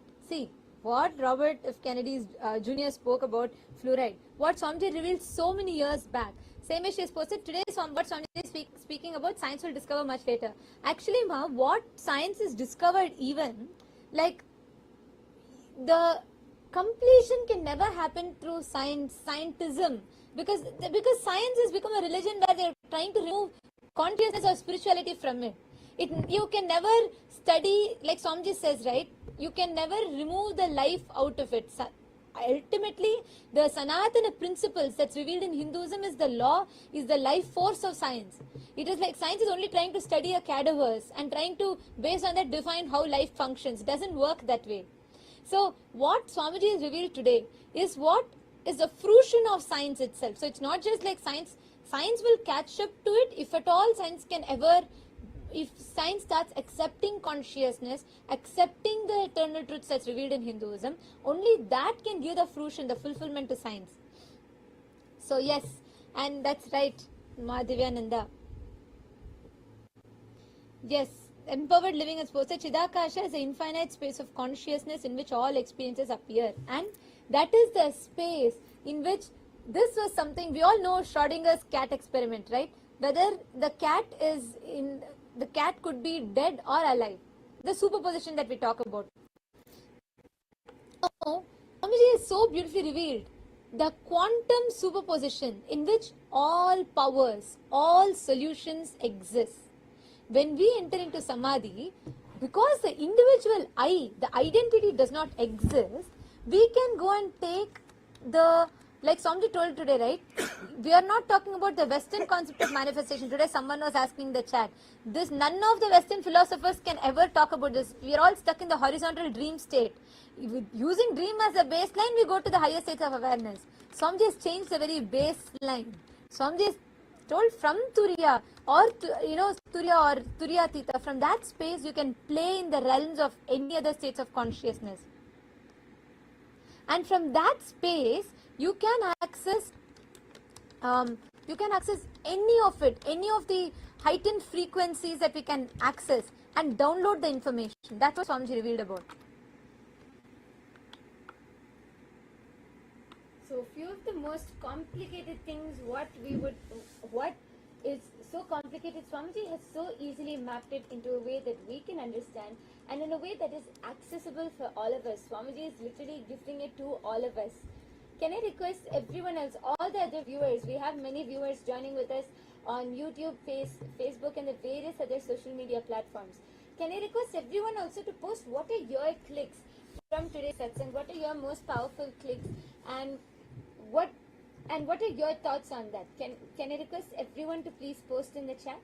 what Robert F. Kennedy's Jr. spoke about fluoride, what Swamiji revealed so many years back. Same as she has posted today, what Swamiji is speaking about, science will discover much later. Actually, Ma, what science is discovered even, like, the completion can never happen through scientism, because science has become a religion where they're trying to remove consciousness or spirituality from it. You can never study, like Swamiji says, right? You can never remove the life out of it. Ultimately, the Sanatana principles that's revealed in Hinduism is the law, is the life force of science. It is like science is only trying to study a cadaverse and trying to, based on that, define how life functions. It doesn't work that way. So, what Swamiji has revealed today is what is the fruition of science itself. So, it's not just like science will catch up to it, if at all science can ever, if science starts accepting consciousness, accepting the eternal truths that's revealed in Hinduism, only that can give the fruition, the fulfillment to science. So yes, and that's right, Madhivyananda. Yes, empowered living as posted, Chidakasha is an infinite space of consciousness in which all experiences appear. And that is the space in which this was something, we all know Schrodinger's cat experiment, right? Whether the cat could be dead or alive. The superposition that we talk about. Oh, Swamiji is so beautifully revealed. The quantum superposition in which all powers, all solutions exist. When we enter into Samadhi, because the individual I, the identity does not exist, we can go and take the, like Swamiji told today, right? We are not talking about the Western concept of manifestation. Today someone was asking in the chat. None of the Western philosophers can ever talk about this. We are all stuck in the horizontal dream state. Using dream as a baseline, we go to the higher states of awareness. Swamiji has changed the very baseline. Swamiji has told from Turiya or Turiya or Turiyatita, from that space you can play in the realms of any other states of consciousness. And from that space, you can access any of it, any of the heightened frequencies that we can access and download the information. That's what Swamiji revealed about. So few of the most complicated things, what is so complicated, Swamiji has so easily mapped it into a way that we can understand and in a way that is accessible for all of us. Swamiji is literally gifting it to all of us. Can I request everyone else, all the other viewers, we have many viewers joining with us on YouTube, Facebook and the various other social media platforms. Can I request everyone also to post what are your clicks from today's satsang, what are your most powerful clicks and what are your thoughts on that? Can I request everyone to please post in the chat?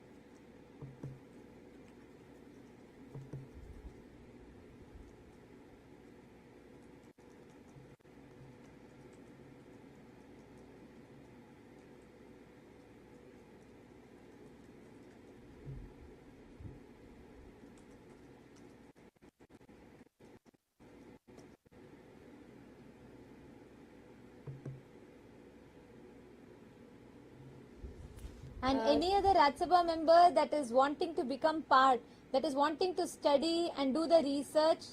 And any other Rajya Sabha member that is wanting to become part, that is wanting to study and do the research,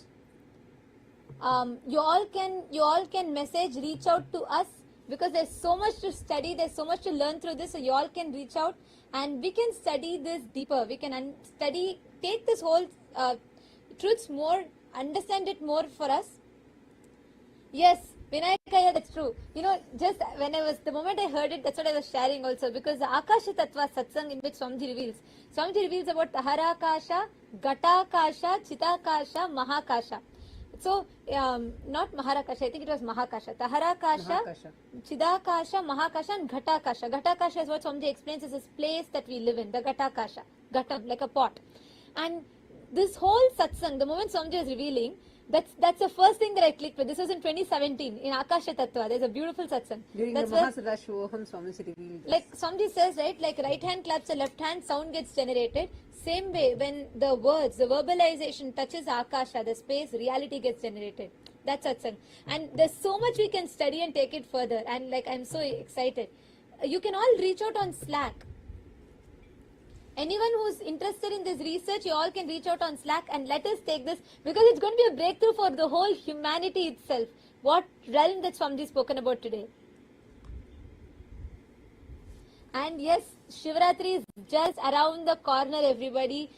you all can message, reach out to us, because there's so much to study, there's so much to learn through this. So you all can reach out and we can study this deeper. We can take this whole truths more, understand it more for us. Yes, Vinayakaya, that's true. Just the moment I heard it, that's what I was sharing also, because the Akasha Tattva Satsang in which Swamiji reveals about Taharakasha, Gatakasha, Chitakasha, Mahakasha. So, not Maharakasha, I think it was Mahakasha. Taharakasha, Chidakasha, Mahakasha and Ghatakasha. Ghatakasha is what Swamiji explains is this place that we live in, the Ghatakasha. Ghatam, like a pot. And this whole satsang, the moment Swamiji is revealing, that's the first thing that I clicked with. This was in 2017 in Akasha Tattva. There's a beautiful satsang. During the Maha Paramashivaratri, Swamiji revealed this. Like Swamiji says, right, like right hand claps the left hand, sound gets generated. Same way, when the words, the verbalization touches Akasha, the space, reality gets generated. That's satsang. And there's so much we can study and take it further. And like, I'm so excited. You can all reach out on Slack. Anyone who's interested in this research, you all can reach out on Slack and let us take this, because it's going to be a breakthrough for the whole humanity itself. What realm that Swamiji spoken about today. And yes, Shivaratri is just around the corner, everybody.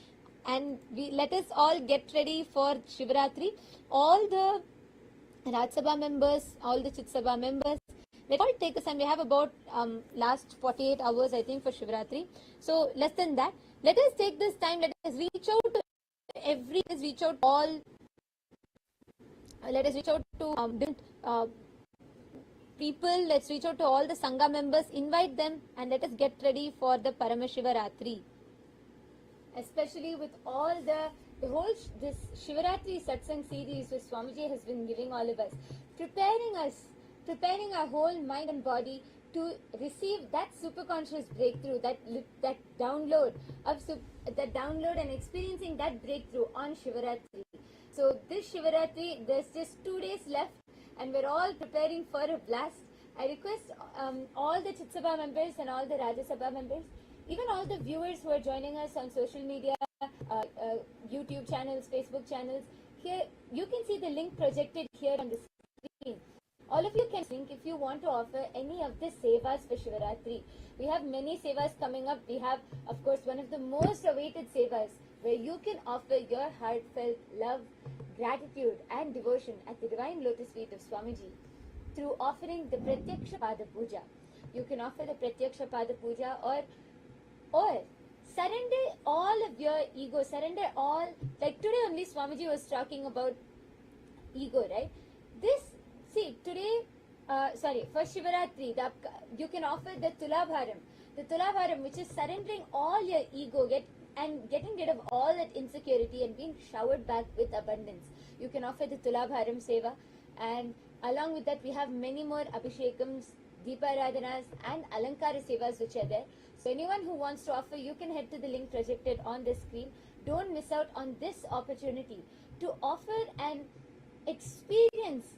And let us all get ready for Shivaratri. All the Raj Sabha members, all the Chit Sabha members, let's all take this time. We have about last 48 hours, I think, for Shivaratri. So less than that. Let us take this time. Let us reach out to let us reach out to different people. Let's reach out to all the Sangha members, invite them, and let us get ready for the Paramashivaratri. Especially with all this Shivaratri Satsang series which Swamiji has been giving all of us, preparing our whole mind and body to receive that superconscious breakthrough, that download and experiencing that breakthrough on Shivaratri. So this Shivaratri, there's just 2 days left, and we're all preparing for a blast. I request all the Chit Sabha members and all the Rajya Sabha members, even all the viewers who are joining us on social media, YouTube channels, Facebook channels, here you can see the link projected here on the screen. All of you can link if you want to offer any of the Sevas for Shivaratri. We have many Sevas coming up. We have, of course, one of the most awaited Sevas, where you can offer your heartfelt love, gratitude and devotion at the Divine Lotus Feet of Swamiji through offering the Pratyaksha Pada Puja. You can offer the Pratyaksha Pada Puja or surrender all of your ego, surrender all, like today only Swamiji was talking about ego, right? Today, for Shivaratri, you can offer the Tulabharam, which is surrendering all your ego, getting rid of all that insecurity and being showered back with abundance. You can offer the Tulabharam Seva, and along with that we have many more Abhishekams, Deeparadhanas and Alankara Sevas which are there. So anyone who wants to offer, you can head to the link projected on the screen. Don't miss out on this opportunity to offer and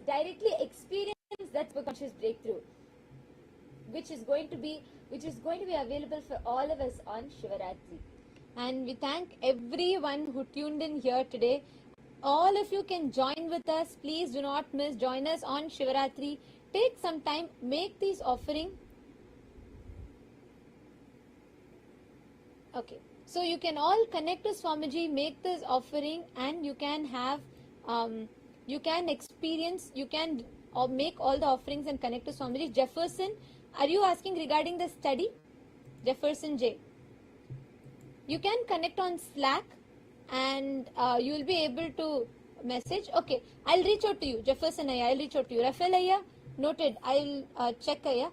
directly experience that subconscious breakthrough, which is going to be available for all of us on Shivaratri. And we thank everyone who tuned in here today. All of you can join with us. Please do not miss. Join us on Shivaratri. Take some time, make these offering. Okay, so you can all connect to Swamiji, make this offering, and you can have, you can experience, you can make all the offerings and connect to Swamiji. Jefferson, are you asking regarding the study? Jefferson J. You can connect on Slack and you will be able to message. Okay, I'll reach out to you. Jefferson Ayya, I'll reach out to you. Rafael Ayya, noted. I'll check Ayya.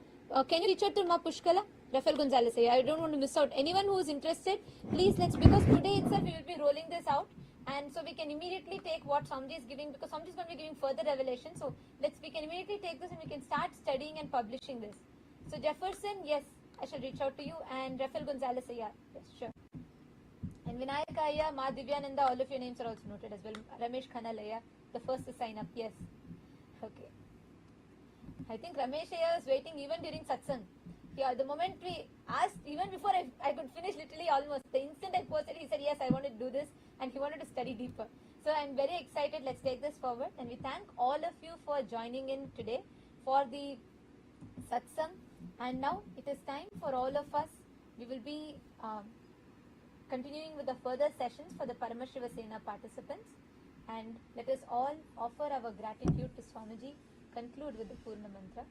Can you reach out to Ma Pushkala? Rafael Gonzalez Ayya. I don't want to miss out. Anyone who is interested, please because today itself we will be rolling this out. And so we can immediately take what Swamiji is giving, because Swamiji is going to be giving further revelation. So we can immediately take this and we can start studying and publishing this. So Jefferson, yes, I shall reach out to you. And Rafael Gonzalez Ayya, yes, sure. And Vinayaka Ayya, Ma Divyananda, all of your names are also noted as well. Ramesh Khanal Ayya, the first to sign up, yes. Okay. I think Ramesh Ayya was waiting even during Satsang. Yeah, the moment we asked, even before I could finish literally almost, the instant I posted, he said, yes, I want to do this, and he wanted to study deeper. So I'm very excited. Let's take this forward. And we thank all of you for joining in today for the Satsang. And now it is time for all of us. We will be continuing with the further sessions for the Paramashiva Sena participants. And let us all offer our gratitude to Swamiji. Conclude with the Purna Mantra.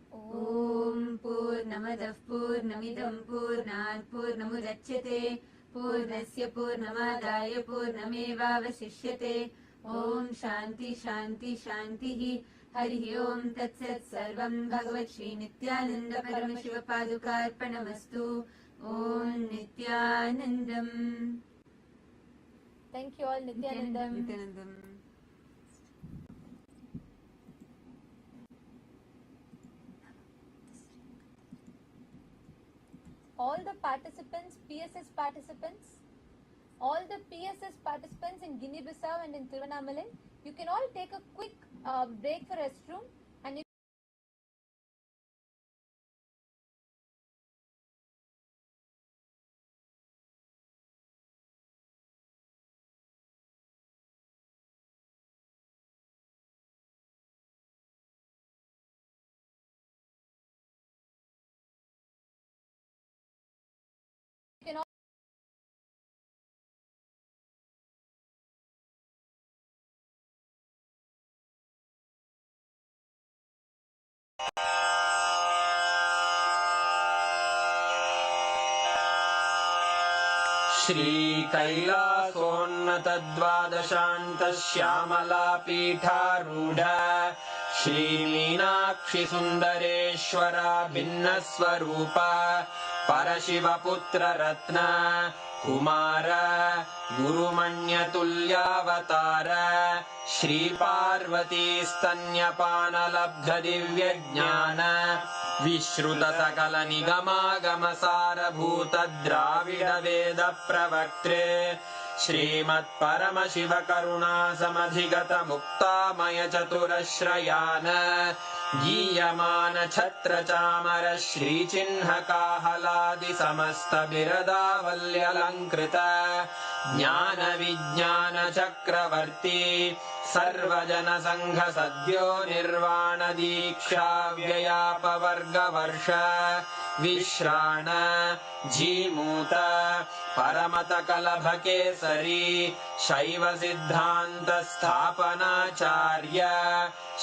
ॐ पूर्णमदः पूर्णमिदं पूर्णात् पूर्णमुदच्यते पूर्णस्य पूर्णमादाय पूर्णमेवावशिष्यते ॐ शान्ति शान्ति शान्तिः हरिः ॐ तत्सत् सर्वं भगवत् श्री नित्यानन्द परमशिव पादुकार्पणमस्तु ॐ नित्यानन्दम्. Thank you all. Nithyanandam. All the participants, PSS participants, all the PSS participants in Guinea-Bissau and in Tiruvannamalai, you can all take a quick break for restroom and श्रीकैलासोन्नतद्वादशान्तश्यामलापीठारूढ श्रीमीनाक्षिसुन्दरेश्वरा भिन्नस्वरूप परशिवपुत्ररत्न Kumar गुरुमण्यतुल्यावतार श्रीपार्वतीस्तन्यपानलब्धदिव्यज्ञान विश्रुतसकलनिगमागमसारभूत द्राविडवेदप्रवक्त्रे श्रीमत्परमशिवकरुणासमधिगतमुक्तामयचतुरश्रयान् गीयमानछत्रचामर श्रीचिह्नकाहलादिसमस्तबिरदावल्यलङ्कृत ज्ञानविज्ञानचक्रवर्ती सर्वजनसङ्घसद्यो निर्वाणदीक्षाव्ययापवर्गवर्ष विश्राण Jimuta परमतकलभकेसरी शैवसिद्धान्तस्थापनाचार्य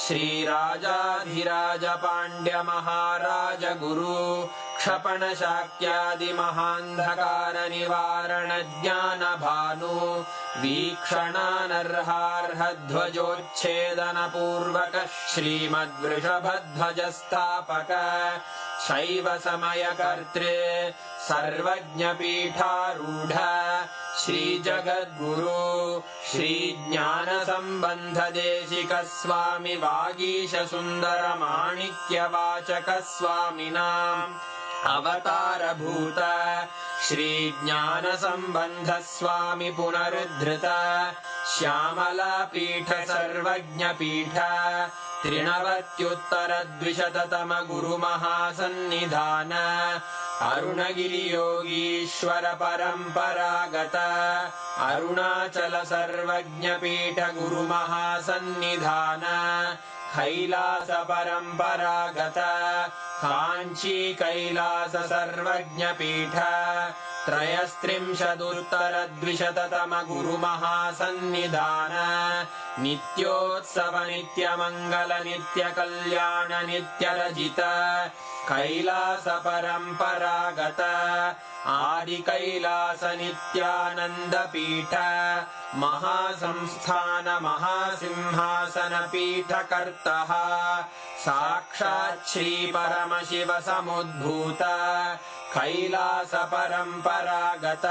श्रीराजाधिराजपाण्ड्यमहाराज गुरु क्षपणशाक्यादिमहान्धकारनिवारणज्ञानभानु वीक्षणानर्हार्हध्वजोच्छेदनपूर्वक श्रीमद्वृषभध्वजस्थापक शैवसमयकर्त्रे सर्वज्ञपीठारूढ श्रीजगद्गुरु श्रीज्ञानसम्बन्धदेशिकस्वामि वागीशसुन्दरमाणिक्यवाचकस्वामिनाम् अवतारभूत श्रीज्ञानसम्बन्धस्वामि पुनरुद्धृत श्यामलापीठ सर्वज्ञपीठ त्रिनवत्युत्तरद्विशततम गुरुमहासन्निधान अरुणगिरियोगीश्वर परम्परागत अरुणाचल सर्वज्ञपीठ गुरुमहासन्निधान कैलास परम्परागत काञ्ची कैलास सर्वज्ञपीठ त्रयस्त्रिंशदुत्तरद्विशततम गुरुमहासन्निधान नित्योत्सव नित्यमङ्गल नित्यकल्याण नित्यरजित कैलास परम्परागत आदिकैलास नित्यानन्दपीठ महासंस्थान महासिंहासन पीठकर्तः साक्षात् श्री परमशिव समुद्भूत कैलास परम्परागत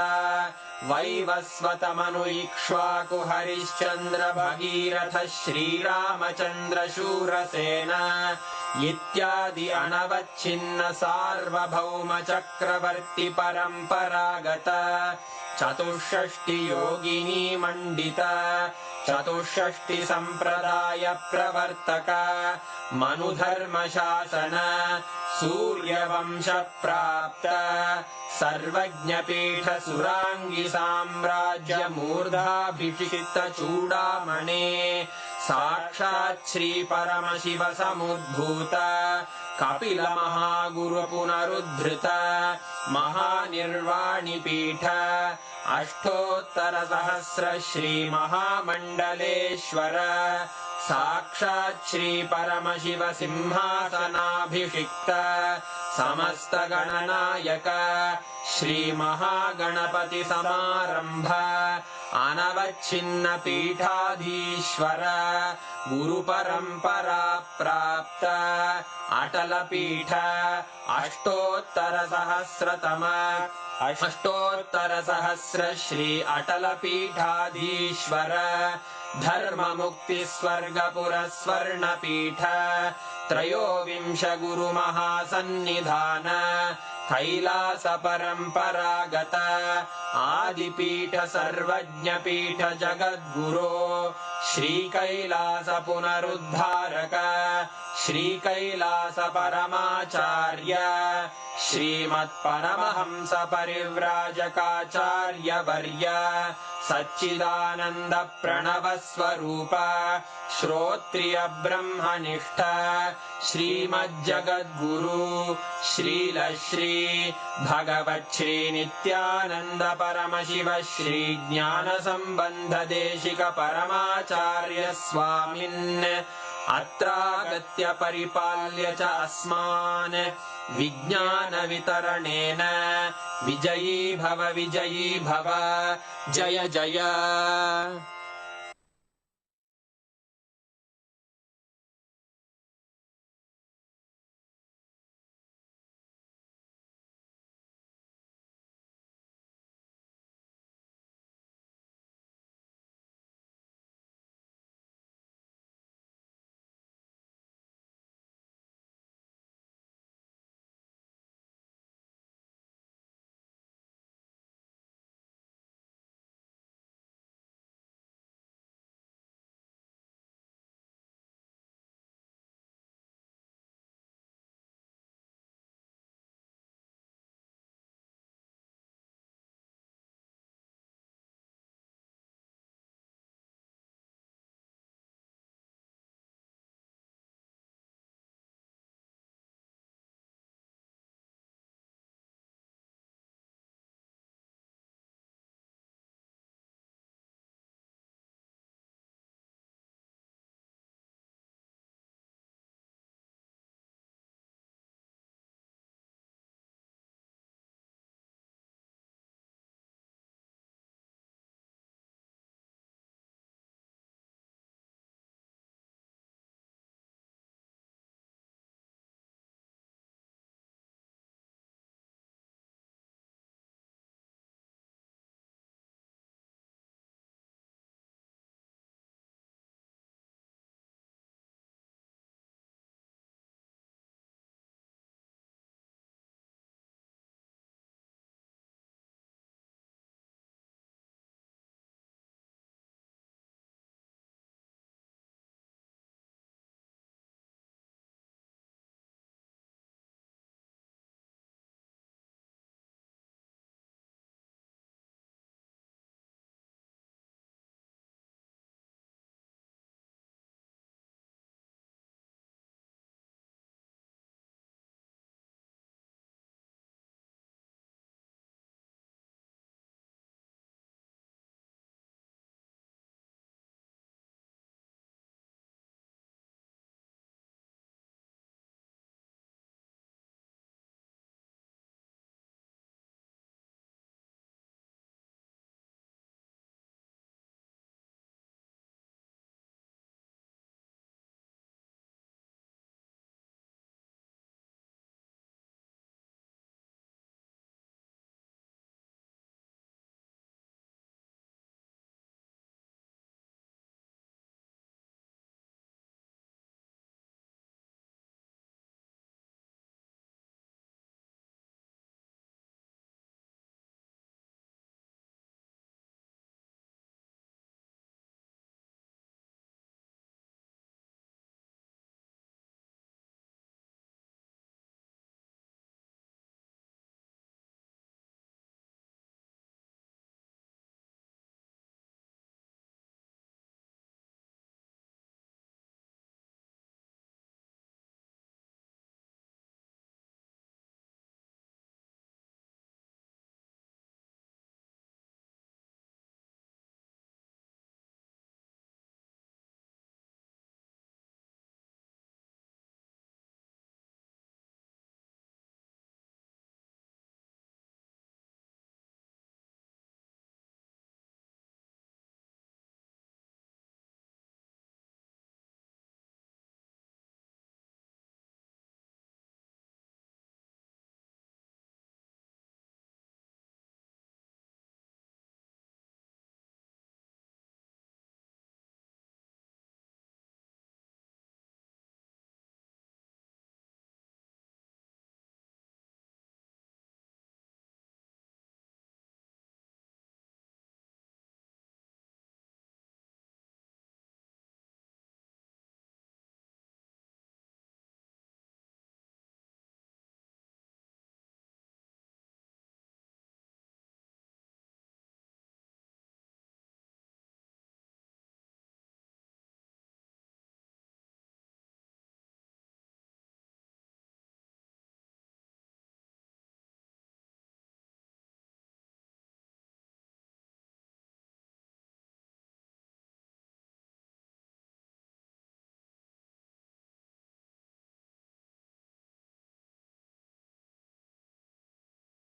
वैवस्वतमनु इक्ष्वाकु हरिश्चन्द्र भगीरथ श्रीरामचन्द्र शूरसेन इत्यादि अनवच्छिन्न सार्वभौम चक्रवर्ति परम्परागत चतुष्षष्टि योगिनी मण्डित चतुष्षष्टि सम्प्रदाय प्रवर्तक मनुधर्मशासन सूर्यवंश प्राप्त सर्वज्ञपीठ सुराङ्गी साम्राज्य मूर्धाभिषिक्त चूडामणे साक्षात् श्री परमशिव समुद्भूत कपिल महागुरु पुनरुद्धृत महानिर्वाणिपीठ अष्टोत्तर सहस्र श्री महामण्डलेश्वर साक्षात् श्री परमशिव सिंहासनाभिषिक्त समस्त गणनायक श्री महागणपति समारंभ अनवच्छिन्न पीठाधीश्वर गुरु परंपरा प्राप्त अटल पीठ अष्टोत्तर सहस्र श्री अटल पीठाधीश्वर धर्म मुक्ति स्वर्गपुर स्वर्ण पीठ त्रयोविंश गुरु महासन्निधान कैलास परम्परागत आदिपीठ सर्वज्ञपीठ जगद्गुरो श्री कैलास पुनरुद्धारक श्री कैलास परमाचार्य श्रीमत्परमहंस परिव्राजकाचार्य वर्य सच्चिदानंद प्रणव स्वरूप श्रोत्रिय ब्रह्मनिष्ठ श्रीमज्जगद्गुरु श्रील श्री भगवत् श्री नित्यानंद परमशिव श्री ज्ञान संबंध देशिक परमाचार्य स्वामिन् अत्रागत्य परिपाल्य च अस्मान् विज्ञानवितरणेन विजयी भव जय जय।